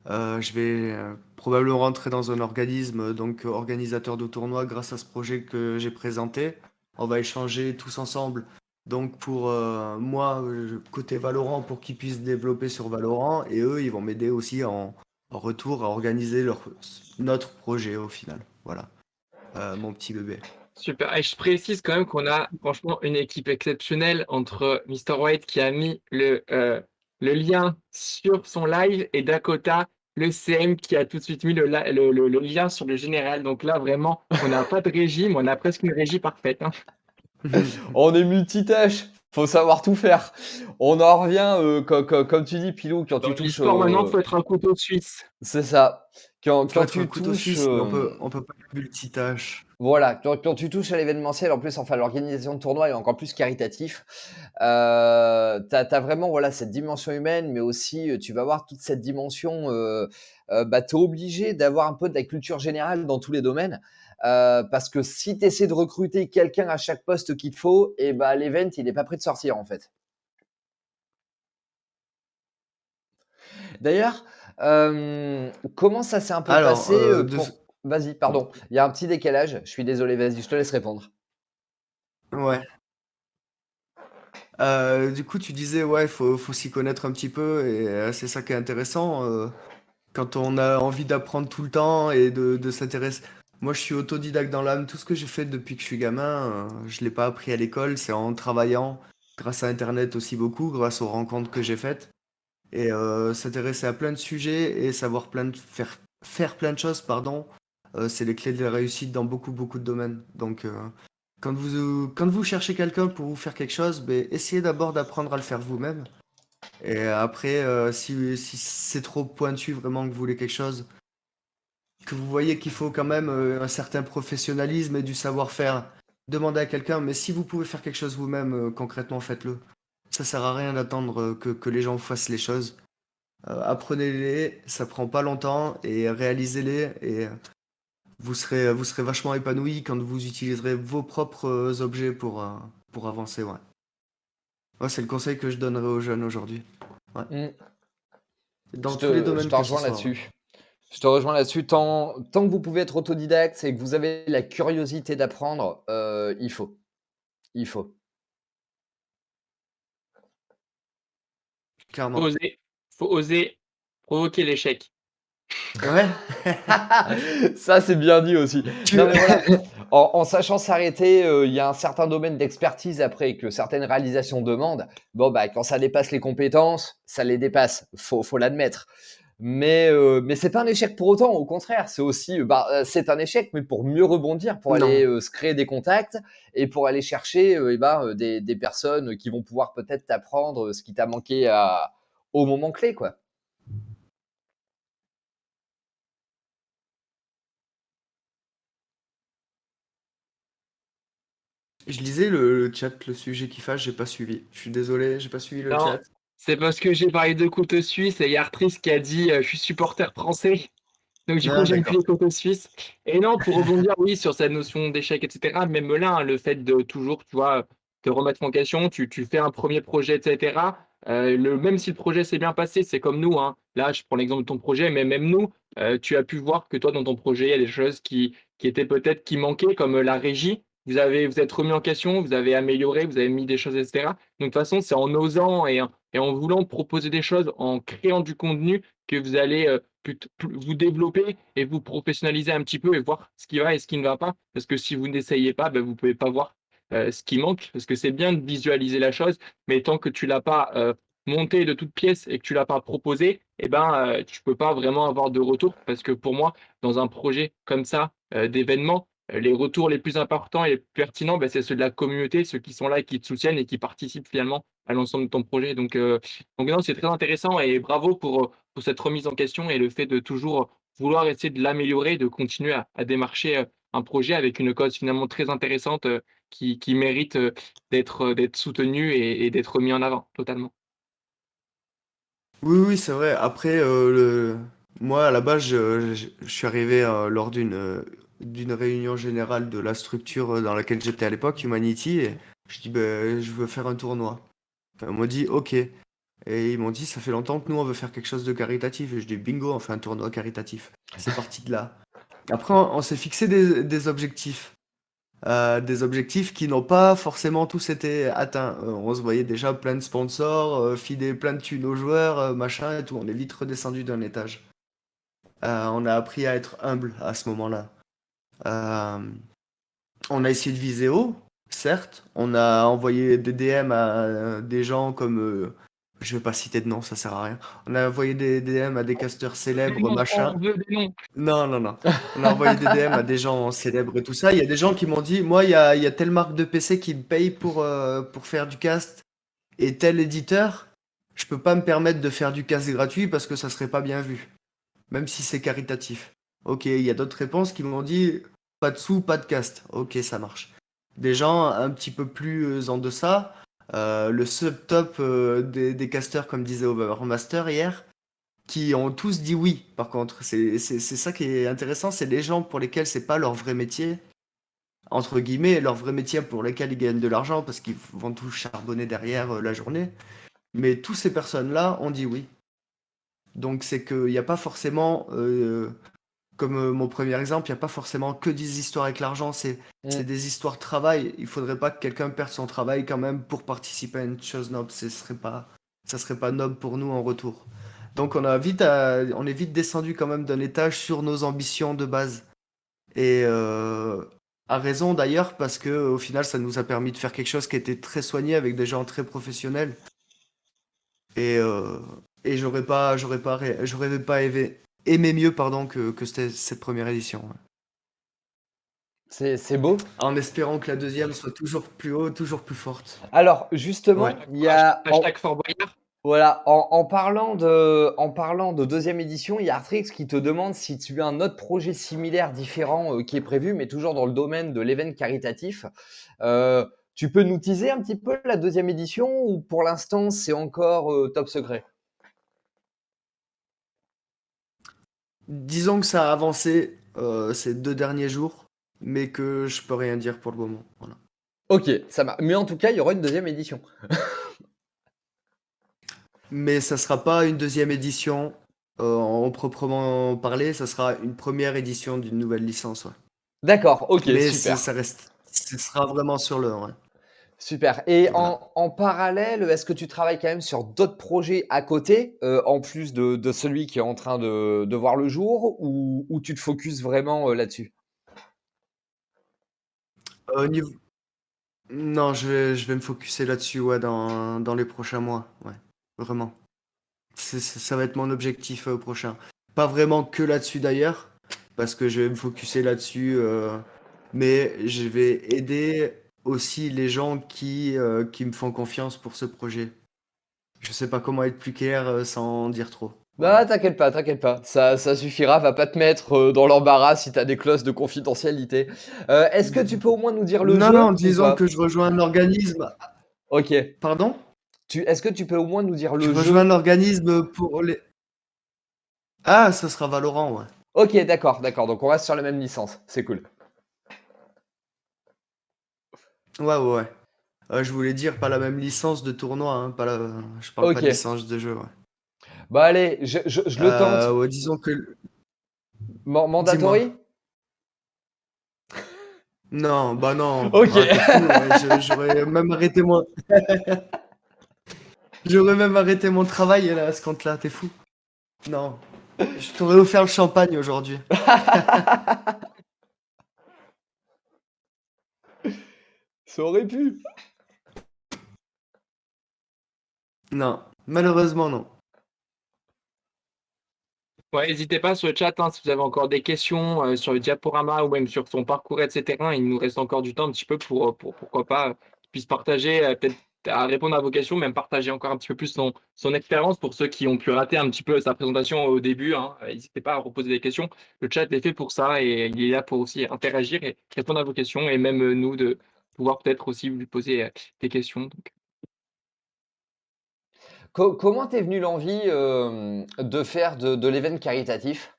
Je vais probablement rentrer dans un organisme, donc organisateur de tournois, grâce à ce projet que j'ai présenté. On va échanger tous ensemble. Donc, pour moi, côté Valorant, pour qu'ils puissent développer sur Valorant. Et eux, ils vont m'aider aussi en retour à organiser notre projet au final. Voilà. Mon petit bébé. Super. Et je précise quand même qu'on a franchement une équipe exceptionnelle entre Mister White qui a mis le lien sur son live et Dakota, le CM qui a tout de suite mis le lien sur le général. Donc là, vraiment, on n'a pas de régime, on a presque une régie parfaite, hein. On est multitâche, faut savoir tout faire. On en revient, comme tu dis, Pilou, quand Dans tu touches, l'e-sport, maintenant, il faut être un couteau suisse. c'est ça. Faut Quand être un tu couteau touches, suisse, mais on peut pas être multitâche. voilà, quand tu touches à l'événementiel, en plus, enfin, l'organisation de tournoi est encore plus caritatif. T'as vraiment, voilà, cette dimension humaine, mais aussi, tu vas avoir toute cette dimension, bah, tu es obligé d'avoir un peu de la culture générale dans tous les domaines. Parce que si tu essaies de recruter quelqu'un à chaque poste qu'il te faut, et bah, l'event, il est pas prêt de sortir, en fait. D'ailleurs, comment ça s'est un peu Alors, passé, pour vas-y, pardon, il y a un petit décalage. Je suis désolé, vas-y, je te laisse répondre. ouais. Du coup, tu disais, ouais, faut s'y connaître un petit peu, et c'est ça qui est intéressant. Quand on a envie d'apprendre tout le temps et de s'intéresser. Moi, je suis autodidacte dans l'âme. Tout ce que j'ai fait depuis que je suis gamin, je l'ai pas appris à l'école, c'est en travaillant, grâce à Internet aussi beaucoup, grâce aux rencontres que j'ai faites. Et s'intéresser à plein de sujets et savoir faire plein de choses, pardon, c'est les clés de la réussite dans beaucoup de domaines. Donc, quand vous cherchez quelqu'un pour vous faire quelque chose, ben, essayez d'abord d'apprendre à le faire vous-même. Et après, si c'est trop pointu vraiment que vous voulez quelque chose, que vous voyez qu'il faut quand même un certain professionnalisme et du savoir-faire, demandez à quelqu'un. Mais si vous pouvez faire quelque chose vous-même, concrètement, faites-le. Ça sert à rien d'attendre que les gens fassent les choses. Apprenez-les, ça prend pas longtemps et réalisez-les et vous serez vachement épanoui quand vous utiliserez vos propres objets pour avancer. Ouais. Ouais, c'est le conseil que je donnerais aux jeunes aujourd'hui. Ouais. Mmh. Dans tous les Je domaines te que ce rejoins soit. Ouais. là-dessus. Je te rejoins là-dessus. Tant que vous pouvez être autodidacte et que vous avez la curiosité d'apprendre, il faut. Il faut. Faut clairement. oser, faut oser provoquer l'échec. Ouais. Ça, c'est bien dit aussi. Tu Non, mais voilà, en sachant s'arrêter, il y a un certain domaine d'expertise après que certaines réalisations demandent. Bon, bah, quand ça dépasse les compétences, ça les dépasse, faut l'admettre. Mais c'est pas un échec pour autant, au contraire, c'est aussi, c'est un échec, mais pour mieux rebondir, pour Non. aller, se créer des contacts et pour aller chercher, des personnes qui vont pouvoir peut-être t'apprendre, ce qui t'a manqué à au moment clé, quoi. Je lisais le chat, le sujet qui fâche, j'ai pas suivi. Je suis désolé, j'ai pas suivi le Non, chat. c'est parce que j'ai parlé de couteau suisse et il y a Artrice qui a dit je suis supporter français. Donc du coup, Ah, j'aime plus d'accord. les couteaux suisses. Et non, pour rebondir, oui, sur cette notion d'échec, etc., même là, hein, le fait de toujours, tu vois, te remettre en question, tu fais un premier projet, etc. Même si le projet s'est bien passé, c'est comme nous, hein. Là, je prends l'exemple de ton projet, mais même nous, tu as pu voir que toi, dans ton projet, il y a des choses qui étaient peut-être qui manquaient, comme la régie. Vous êtes remis en question, vous avez amélioré, vous avez mis des choses, etc. Donc de toute façon, c'est en osant et en voulant proposer des choses, en créant du contenu, que vous allez vous développer et vous professionnaliser un petit peu et voir ce qui va et ce qui ne va pas. Parce que si vous n'essayez pas, ben, vous ne pouvez pas voir ce qui manque. Parce que c'est bien de visualiser la chose, mais tant que tu ne l'as pas monté de toutes pièces et que tu ne l'as pas proposé, eh ben, tu ne peux pas vraiment avoir de retour. Parce que pour moi, dans un projet comme ça, d'événement, les retours les plus importants et les plus pertinents, ben, c'est ceux de la communauté, ceux qui sont là et qui te soutiennent et qui participent finalement à l'ensemble de ton projet. Donc non, c'est très intéressant et bravo pour cette remise en question et le fait de toujours vouloir essayer de l'améliorer, de continuer à démarcher un projet avec une cause finalement très intéressante qui mérite d'être soutenue et d'être mis en avant totalement. Oui, oui, c'est vrai. Après, moi, à la base, je suis arrivé lors d'une réunion générale de la structure dans laquelle j'étais à l'époque, Humanity, et je dis, ben, je veux faire un tournoi. Enfin, on m'a dit, OK. Et ils m'ont dit, ça fait longtemps que nous, on veut faire quelque chose de caritatif. Et je dis, bingo, on fait un tournoi caritatif. C'est parti de là. Après, on s'est fixé des objectifs. Des objectifs qui n'ont pas forcément tous été atteints. On se voyait déjà plein de sponsors, filer plein de thunes aux joueurs, machin et tout. On est vite redescendu d'un étage. On a appris à être humble à ce moment-là. Euh, on a essayé de viser haut, certes. On a envoyé des DM à des gens comme... je vais pas citer de nom, ça sert à rien. On a envoyé des DM à des casteurs Des célèbres, noms, machin. on veut des noms. Non, non, non. On a envoyé des DM à des gens célèbres et tout ça. Il y a des gens qui m'ont dit, moi, il y a telle marque de PC qui me paye pour faire du cast et tel éditeur, je peux pas me permettre de faire du cast gratuit parce que ça serait pas bien vu, même si c'est caritatif. Ok, il y a d'autres réponses qui m'ont dit, pas de sous, pas de cast. Ok, ça marche. Des gens un petit peu plus en deçà, le subtop des casteurs, comme disait Overmaster hier, qui ont tous dit oui, par contre. C'est ça qui est intéressant, c'est les gens pour lesquels c'est pas leur vrai métier, entre guillemets, leur vrai métier pour lequel ils gagnent de l'argent parce qu'ils vont tout charbonner derrière la journée. Mais toutes ces personnes-là ont dit oui. Donc c'est qu'il n'y a pas forcément, comme mon premier exemple, il n'y a pas forcément que des histoires avec l'argent, c'est Mm. des histoires de travail. Il faudrait pas que quelqu'un perde son travail quand même pour participer à une chose noble. Ça serait pas noble pour nous en retour. Donc on est vite descendu quand même d'un étage sur nos ambitions de base. Et à raison d'ailleurs parce que au final ça nous a permis de faire quelque chose qui était très soigné avec des gens très professionnels. Et, euh, et j'aurais pas aimé mieux pardon que cette première édition, ouais. C'est beau. En espérant que la deuxième soit toujours plus haut, toujours plus forte. Alors, Ouais. justement, il y a, Hashtag Fort Boyard. voilà, en parlant de deuxième édition, il y a Artrix qui te demande si tu as un autre projet similaire, différent, qui est prévu, mais toujours dans le domaine de l'event caritatif. Tu peux nous teaser un petit peu la deuxième édition ou pour l'instant c'est encore top secret? Disons que ça a avancé ces 2 derniers jours, mais que je peux rien dire pour le moment. Voilà. Ok, ça marche. Mais en tout cas, il y aura une deuxième édition. Mais ça sera pas une deuxième édition en proprement parler, ça sera une première édition d'une nouvelle licence, ouais. D'accord, ok, Mais super. ça reste, ce sera vraiment sur le, ouais. Super. Et Voilà. en parallèle, est-ce que tu travailles quand même sur d'autres projets à côté, en plus de celui qui est en train de voir le jour, ou tu te focuses vraiment là-dessus? Au niveau Non, je vais me focuser là-dessus, ouais, dans les prochains mois, ouais, vraiment. Ça va être mon objectif prochain. Pas vraiment que là-dessus d'ailleurs, parce que je vais me focuser là-dessus, mais je vais aider aussi les gens qui me font confiance pour ce projet. Je sais pas comment être plus clair sans dire trop. Voilà. Bah, t'inquiète pas, ça suffira, va pas te mettre dans l'embarras si t'as des clauses de confidentialité. Est-ce que tu peux au moins nous dire le Non, non, jeu ou disons pas? que je rejoins un organisme. Ok. Pardon? Est-ce que tu peux au moins nous dire Je le rejoins jeu? un organisme pour les. Ah, ça sera Valorant, ouais. Ok, d'accord, donc on reste sur la même licence, c'est cool. Ouais, ouais, ouais. Je voulais dire pas la même licence de tournoi, hein, pas la... je parle pas Ok, de licence de jeu, ouais. bah allez, je le tente. Ouais, disons que... Dis-moi. Mandatory? Non, bah non, Ok. ah, t'es fou, ouais, j'aurais même arrêté j'aurais même arrêté mon travail là, à ce compte-là, t'es fou. Non, je t'aurais offert le champagne aujourd'hui. Ça aurait pu. Non, malheureusement non. Ouais, n'hésitez pas sur le chat hein, si vous avez encore des questions sur le diaporama ou même sur son parcours, etc. Il nous reste encore du temps un petit peu pour pourquoi pas, qu'il puisse partager, peut-être à répondre à vos questions, même partager encore un petit peu plus son expérience pour ceux qui ont pu rater un petit peu sa présentation au début. Hein. N'hésitez pas à reposer des questions. Le chat est fait pour ça et il est là pour aussi interagir et répondre à vos questions et même nous de pouvoir peut-être aussi lui poser des questions. Donc, Comment t'es venu l'envie de faire de l'événement caritatif?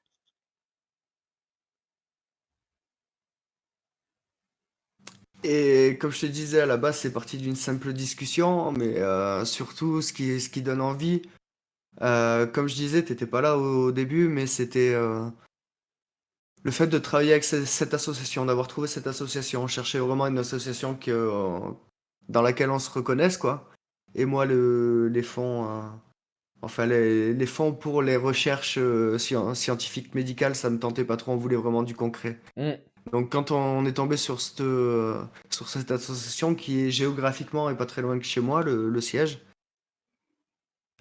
Et comme je te disais, à la base, c'est parti d'une simple discussion, mais surtout, ce qui donne envie, comme je disais, t'étais pas là au début, mais c'était le fait de travailler avec cette association, d'avoir trouvé cette association. On cherchait vraiment une association dans laquelle on se reconnaisse, quoi. Et moi, les fonds, enfin, les fonds pour les recherches scientifiques médicales, ça me tentait pas trop, on voulait vraiment du concret. Hmm. Donc quand on est tombé sur cette association qui est géographiquement et pas très loin de chez moi, le siège,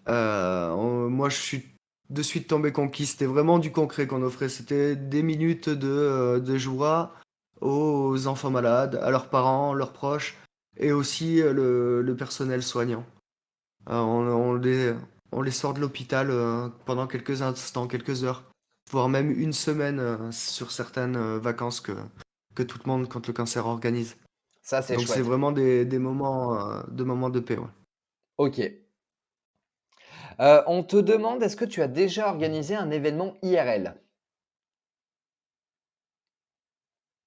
moi je suis de suite tombé conquis. C'était vraiment du concret qu'on offrait. C'était des minutes de joie aux enfants malades, à leurs parents, leurs proches, et aussi le personnel soignant. On les sort de l'hôpital pendant quelques instants, quelques heures, voire même une semaine sur certaines vacances que tout le monde, quand le cancer organise. Ça, c'est Donc c'est chouette. vraiment des moments de paix, ouais. Ok. On te demande, est-ce que tu as déjà organisé un événement IRL?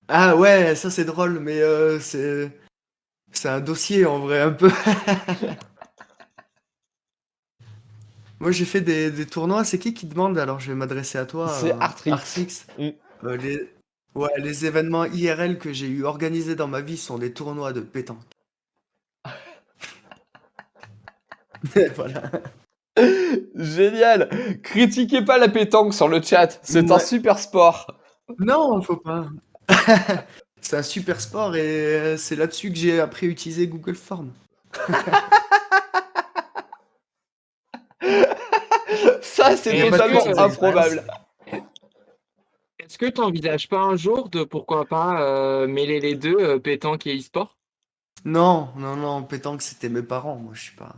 Ah ouais, ça c'est drôle, mais c'est un dossier en vrai un peu. Moi j'ai fait des tournois. C'est qui demande? Alors je vais m'adresser à toi, C'est Artrix. Artrix. Hmm. Les... Ouais, les événements IRL que j'ai eu organisés dans ma vie sont des tournois de pétanque. Voilà. Génial! Critiquez pas la pétanque sur le chat, c'est un Ouais. super sport. Non, faut pas. C'est un super sport et c'est là-dessus que j'ai appris à utiliser Google Forms. Ça, c'est Il et n'y a pas de totalement petites expériences. improbable. est-ce que tu n'envisages pas un jour de, pourquoi pas, mêler les deux, pétanque et e-sport? Non, non, non, pétanque, c'était mes parents. Moi, je suis pas.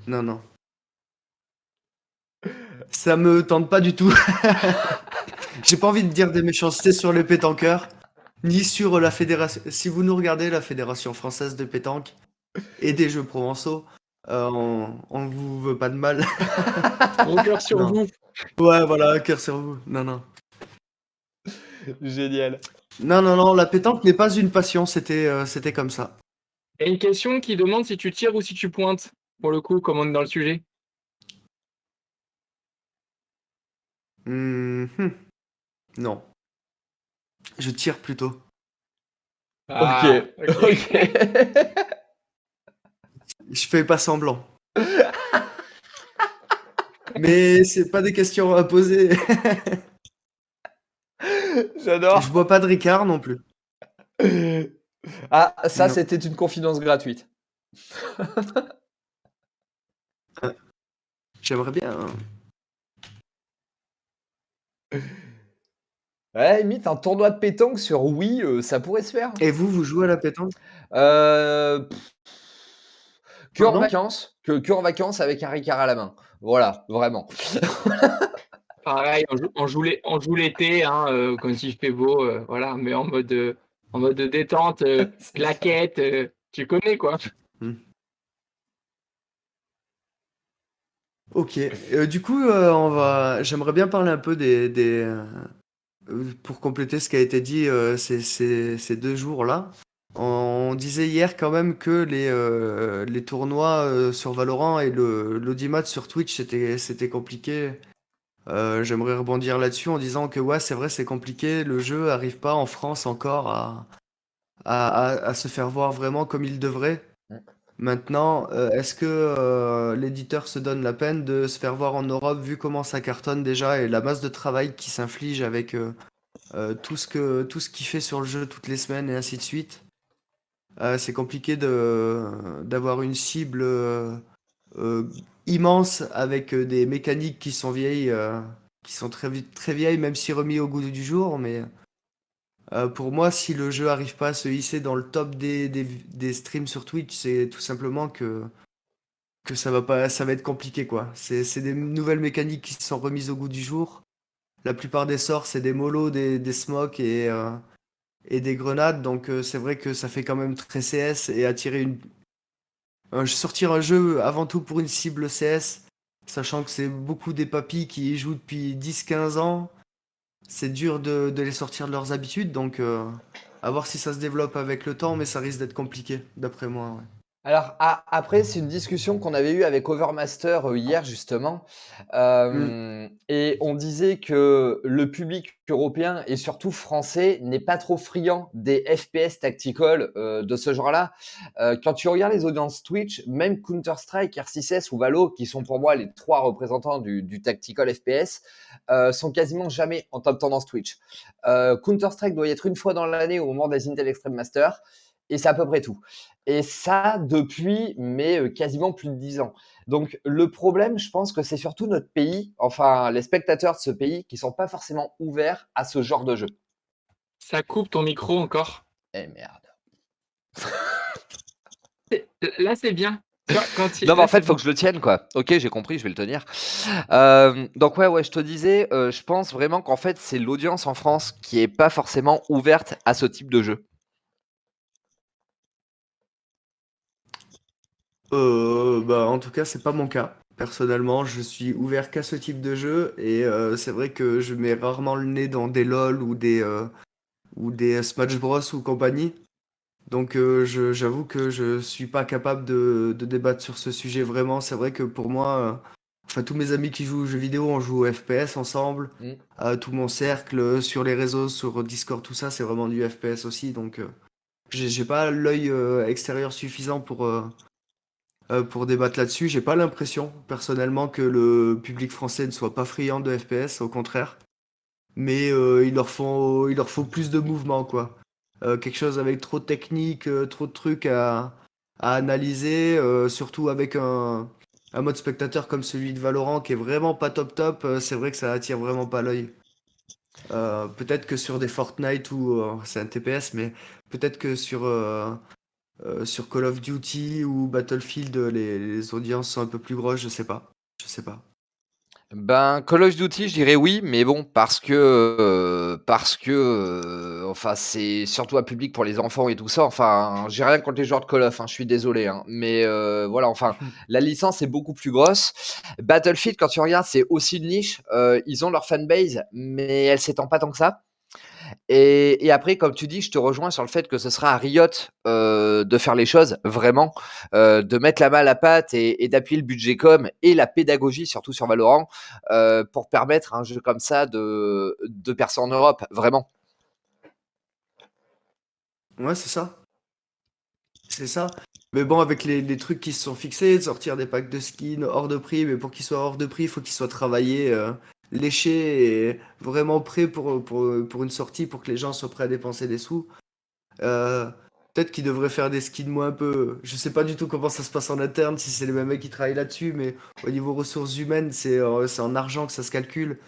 Non, non. Ça me tente pas du tout. J'ai pas envie de dire des méchancetés sur les pétanqueurs, ni sur la fédération. Si vous nous regardez, la Fédération française de pétanque et des jeux provençaux, on vous veut pas de mal. Gros cœur sur Non. vous. Ouais, voilà, cœur sur vous. Non, non. Génial. Non, non, non, la pétanque n'est pas une passion, c'était comme ça. Il y a une question qui demande si tu tires ou si tu pointes, pour le coup, comme on est dans le sujet. Mhm. Non, je tire plutôt. Ok, Ah, ok. ok. Je fais pas semblant. Mais c'est pas des questions à poser. J'adore. Je bois pas de Ricard non plus. Ah, ça, Non. c'était une confidence gratuite. Ah, j'aimerais bien, hein. Ouais, limite, un tournoi de pétanque sur Wii, ça pourrait se faire. Et vous jouez à la pétanque? Euh, que en Pardon? vacances, que en vacances avec un Ricard à la main. Voilà, vraiment. Pareil, on joue l'été, hein, quand il fait beau, voilà, mais en mode de détente, C'est ça. claquette, tu connais quoi. Hmm. Ok. Du coup, j'aimerais bien parler un peu pour compléter ce qui a été dit ces 2 jours-là. On disait hier quand même que les tournois sur Valorant et l'audimat sur Twitch, c'était compliqué. J'aimerais rebondir là-dessus en disant que ouais, c'est vrai, c'est compliqué. Le jeu arrive pas en France encore à se faire voir vraiment comme il devrait. Maintenant, est-ce que l'éditeur se donne la peine de se faire voir en Europe vu comment ça cartonne déjà et la masse de travail qui s'inflige avec tout ce qu'il fait sur le jeu toutes les semaines et ainsi de suite? C'est compliqué d'avoir une cible euh, immense avec des mécaniques qui sont vieilles, qui sont très vieilles, même si remis au goût du jour. Mais pour moi, si le jeu arrive pas à se hisser dans le top des streams sur Twitch, c'est tout simplement que ça va pas, ça va être compliqué, quoi. C'est des nouvelles mécaniques qui sont remises au goût du jour. La plupart des sorts, c'est des molos, des smokes et des grenades. Donc c'est vrai que ça fait quand même très CS et sortir un jeu avant tout pour une cible CS, sachant que c'est beaucoup des papis qui y jouent depuis 10-15 ans. C'est dur de les sortir de leurs habitudes. Donc à voir si ça se développe avec le temps, mais ça risque d'être compliqué, d'après moi. Ouais. Alors après, c'est une discussion qu'on avait eue avec Overmaster hier justement, Hmm. et on disait que le public européen et surtout français n'est pas trop friand des FPS tactical de ce genre-là. Quand tu regardes les audiences Twitch, même Counter-Strike, R6S ou Valo, qui sont pour moi les trois représentants du tactical FPS, sont quasiment jamais en top tendance Twitch. Counter-Strike doit y être une fois dans l'année au moment des Intel Extreme Masters, et c'est à peu près tout. Et ça, depuis, mais quasiment plus de 10 ans. Donc, le problème, je pense que c'est surtout notre pays, enfin, les spectateurs de ce pays, qui sont pas forcément ouverts à ce genre de jeu. Ça coupe ton micro encore. Eh merde. Là, c'est bien. Tu vois, Non, mais en là, fait, c'est il faut bon. que je le tienne, quoi. Ok, j'ai compris, je vais le tenir. Donc, ouais, je te disais, je pense vraiment qu'en fait, c'est l'audience en France qui est pas forcément ouverte à ce type de jeu. Bah, en tout cas, c'est pas mon cas. Personnellement, je suis ouvert qu'à ce type de jeu et c'est vrai que je mets rarement le nez dans des LoL ou des Smash Bros ou compagnie. Donc j'avoue que je suis pas capable de débattre sur ce sujet vraiment. C'est vrai que pour moi, enfin tous mes amis qui jouent aux jeux vidéo, on joue au FPS ensemble. Mm. Tout mon cercle sur les réseaux, sur Discord, tout ça, c'est vraiment du FPS aussi. Donc j'ai pas l'œil extérieur suffisant pour débattre là-dessus. J'ai pas l'impression personnellement que le public français ne soit pas friand de FPS, au contraire. Mais il leur faut plus de mouvement, quoi. Quelque chose avec trop de technique, trop de trucs à analyser, surtout avec un mode spectateur comme celui de Valorant qui est vraiment pas top top, c'est vrai que ça attire vraiment pas l'œil. Peut-être que sur des Fortnite ou c'est un TPS, mais peut-être que sur Call of Duty ou Battlefield, les audiences sont un peu plus grosses, je sais pas. Je sais pas. Ben, Call of Duty, je dirais oui, mais bon, enfin, c'est surtout un public pour les enfants et tout ça. Enfin, j'ai rien contre les joueurs de Call of, hein, je suis désolé, hein, mais voilà, enfin, la licence est beaucoup plus grosse. Battlefield, quand tu regardes, c'est aussi une niche. Ils ont leur fanbase, mais elle s'étend pas tant que ça. Et après, comme tu dis, je te rejoins sur le fait que ce sera à Riot de faire les choses vraiment, de mettre la main à la pâte et d'appuyer le budget com et la pédagogie, surtout sur Valorant, pour permettre à un jeu comme ça de percer en Europe, vraiment. Ouais, c'est ça. C'est ça. Mais bon, avec les trucs qui se sont fixés, de sortir des packs de skins hors de prix, mais pour qu'ils soient hors de prix, il faut qu'ils soient travaillés, léchés et vraiment prêts pour une sortie, pour que les gens soient prêts à dépenser des sous. Euh, Peut-être qu'ils devraient faire des skins moins un peu. Je sais pas du tout comment ça se passe en interne, si c'est les mêmes mecs qui travaillent là-dessus, mais au niveau ressources humaines, c'est en argent que ça se calcule.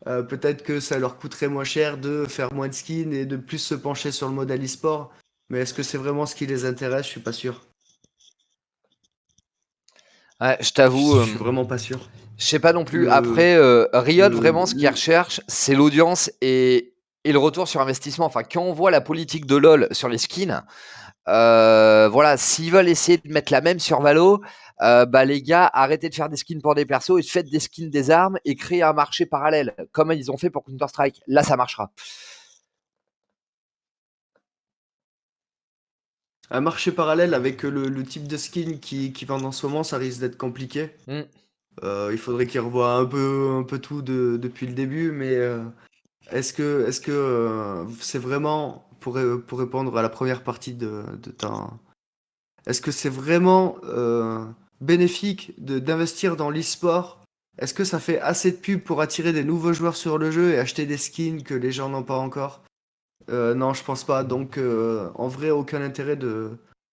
Peut-être que ça leur coûterait moins cher de faire moins de skins et de plus se pencher sur le modèle e-sport. Mais est-ce que c'est vraiment ce qui les intéresse? Je suis pas sûr. Ouais, je Je t'avoue, suis vraiment pas sûr. je sais pas non plus. Le, Après, Riot, vraiment, ce qu'ils le- recherchent, c'est l'audience et le retour sur investissement. Enfin, quand on voit la politique de LoL sur les skins, voilà, s'ils veulent essayer de mettre la même sur Valo, bah les gars, arrêtez de faire des skins pour des persos et faites des skins des armes et créez un marché parallèle, comme ils ont fait pour Counter-Strike. Là, ça marchera. Un marché parallèle avec le type de skin qui vendent en ce moment, ça risque d'être compliqué. Mm. Il faudrait qu'ils revoient un peu tout depuis le début, mais est-ce que c'est vraiment, pour répondre à la première partie de ta... Est-ce que c'est vraiment bénéfique d'investir dans l'e-sport? Est-ce que ça fait assez de pub pour attirer des nouveaux joueurs sur le jeu et acheter des skins que les gens n'ont pas encore? Non, je pense pas. Donc, en vrai, aucun intérêt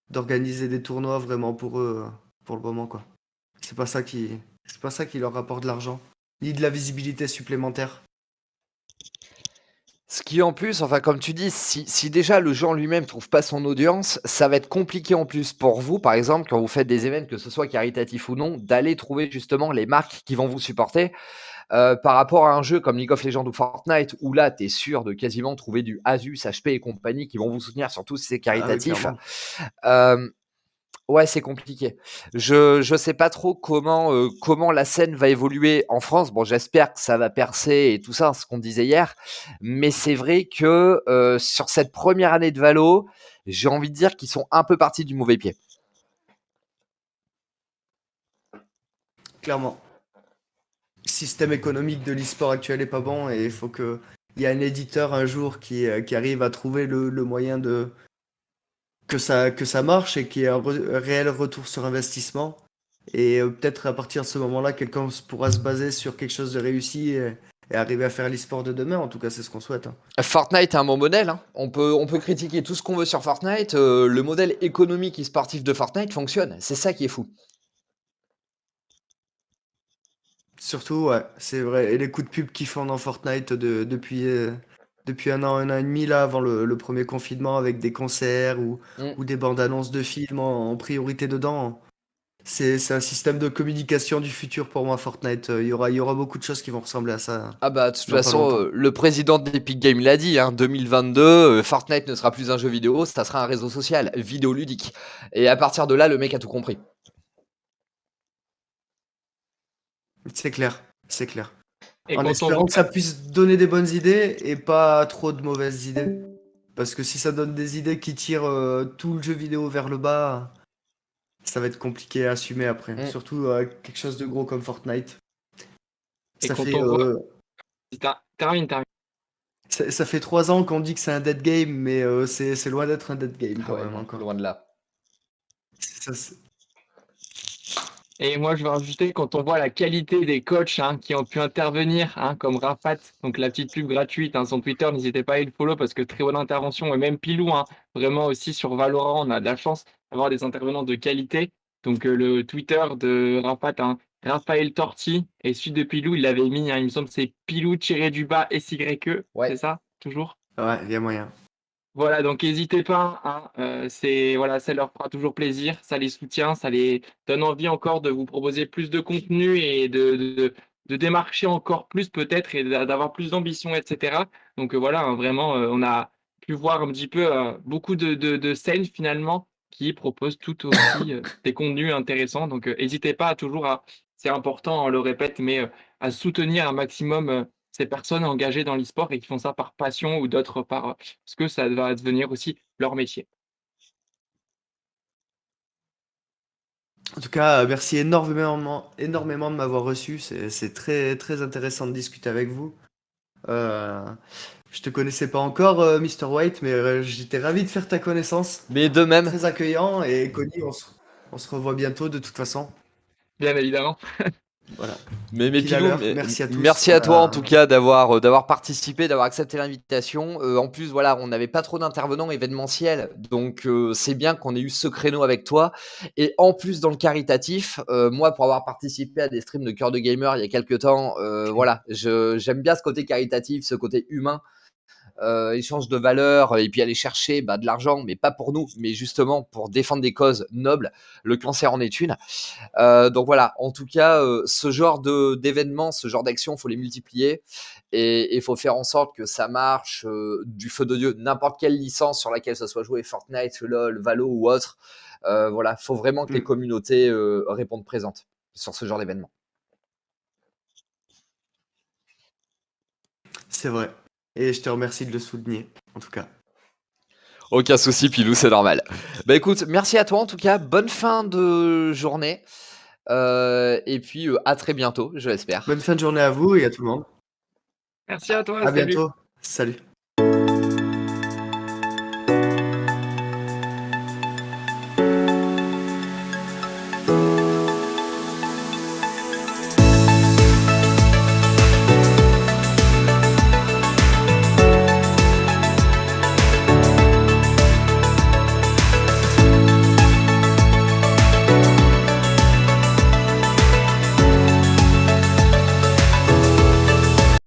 d'organiser des tournois vraiment pour eux pour le moment, quoi. C'est pas ça qui leur rapporte de l'argent, ni de la visibilité supplémentaire. Ce qui en plus, enfin comme tu dis, si déjà le jeu en lui-même trouve pas son audience, ça va être compliqué en plus pour vous, par exemple, quand vous faites des événements, que ce soit caritatif ou non, d'aller trouver justement les marques qui vont vous supporter. Par rapport à un jeu comme League of Legends ou Fortnite, où là, tu es sûr de quasiment trouver du Asus, HP et compagnie qui vont vous soutenir sur tous ces Ah oui, caritatifs. clairement. Euh, Ouais, c'est compliqué. Je sais pas trop comment la scène va évoluer en France. Bon, j'espère que ça va percer et tout ça, ce qu'on disait hier. Mais c'est vrai que sur cette première année de Valo, j'ai envie de dire qu'ils sont un peu partis du mauvais pied. Clairement. Le système économique de l'e-sport actuel est pas bon et il faut que il y a un éditeur un jour qui arrive à trouver le moyen de que ça marche et qu'il y ait un réel retour sur investissement. Et peut-être à partir de ce moment-là, quelqu'un pourra se baser sur quelque chose de réussi et arriver à faire l'e-sport de demain. En tout cas, c'est ce qu'on souhaite, hein. Fortnite est un bon modèle, hein. On peut critiquer tout ce qu'on veut sur Fortnite. Le modèle économique et sportif de Fortnite fonctionne. C'est ça qui est fou. Surtout, ouais, c'est vrai. Et les coups de pub qu'ils font dans Fortnite depuis un an et demi, là, avant le premier confinement, avec des concerts Mm. ou des bandes annonces de films en priorité dedans. C'est un système de communication du futur pour moi, Fortnite. Il y aura beaucoup de choses qui vont ressembler à ça Ah bah de toute dans pas façon, longtemps. le président d'Epic Games l'a dit, hein, 2022, Fortnite ne sera plus un jeu vidéo, ça sera un réseau social, vidéoludique. Et à partir de là, le mec a tout compris. C'est clair, c'est clair. Et En quand on voit espérant que ça puisse donner des bonnes idées et pas trop de mauvaises idées. Parce que si ça donne des idées qui tirent tout le jeu vidéo vers le bas, ça va être compliqué à assumer après. Mm. Surtout quelque chose de gros comme Fortnite. et Ça quand fait, on voit termine. ça fait 3 ans qu'on dit que c'est un dead game, mais c'est loin d'être un dead game Ah quand ouais, même non, encore. loin de là. Ça, c'est- Et moi, je veux rajouter, quand on voit la qualité des coachs hein, qui ont pu intervenir, hein, comme Rafat, donc la petite pub gratuite, hein, son Twitter, n'hésitez pas à aller le follow parce que très bonne intervention, et même Pilou, hein, vraiment aussi sur Valorant, on a de la chance d'avoir des intervenants de qualité. Donc le Twitter de Rafat, hein, Raphaël Torti, et celui de Pilou, il l'avait mis, hein, il me semble que c'est Pilou-du-bas SYE, c'est Ouais. ça, toujours? Ouais, il y a moyen. Voilà, donc n'hésitez pas, hein, c'est voilà, ça leur fera toujours plaisir, ça les soutient, ça les donne envie encore de vous proposer plus de contenu et de démarcher encore plus peut-être et d'avoir plus d'ambition, etc. Donc voilà, hein, vraiment, on a pu voir un petit peu beaucoup de scènes finalement qui proposent tout aussi des contenus intéressants. Donc n'hésitez pas à toujours à, c'est important, on le répète, mais à soutenir un maximum ces personnes engagées dans l'e-sport et qui font ça par passion ou d'autres par parce que ça va devenir aussi leur métier. En tout cas, merci énormément de m'avoir reçu. C'est très, très intéressant de discuter avec vous. Euh, Je te connaissais pas encore, Mr. White, mais j'étais ravi de faire ta connaissance. Mais de même. Très accueillant et Connie, on se revoit bientôt de toute façon. Bien évidemment. Voilà. Mais Pile à Pilou, l'heure. Merci à tous. merci à toi en tout cas d'avoir participé, d'avoir accepté l'invitation. En plus, voilà, on n'avait pas trop d'intervenants événementiels, donc c'est bien qu'on ait eu ce créneau avec toi. Et en plus, dans le caritatif, moi, pour avoir participé à des streams de Cœur de Gamer il y a quelques temps, voilà, j'aime bien ce côté caritatif, ce côté humain. Échange de valeurs et puis aller chercher de l'argent, mais pas pour nous, mais justement pour défendre des causes nobles. Le cancer en est une. Donc voilà, en tout cas, ce genre d'événements, ce genre d'actions, il faut les multiplier et il faut faire en sorte que ça marche du feu de Dieu. N'importe quelle licence sur laquelle ça soit joué, Fortnite, LoL, Valo ou autre, voilà, il faut vraiment que les Mm, communautés répondent présentes sur ce genre d'événement. c'est vrai. Et je te remercie de le souligner, en tout cas. Aucun souci, Pilou, c'est normal. Bah écoute, merci à toi en tout cas, bonne fin de journée et puis à très bientôt, je l'espère. Bonne fin de journée à vous et à tout le monde. Merci à toi, À salut. bientôt. Salut.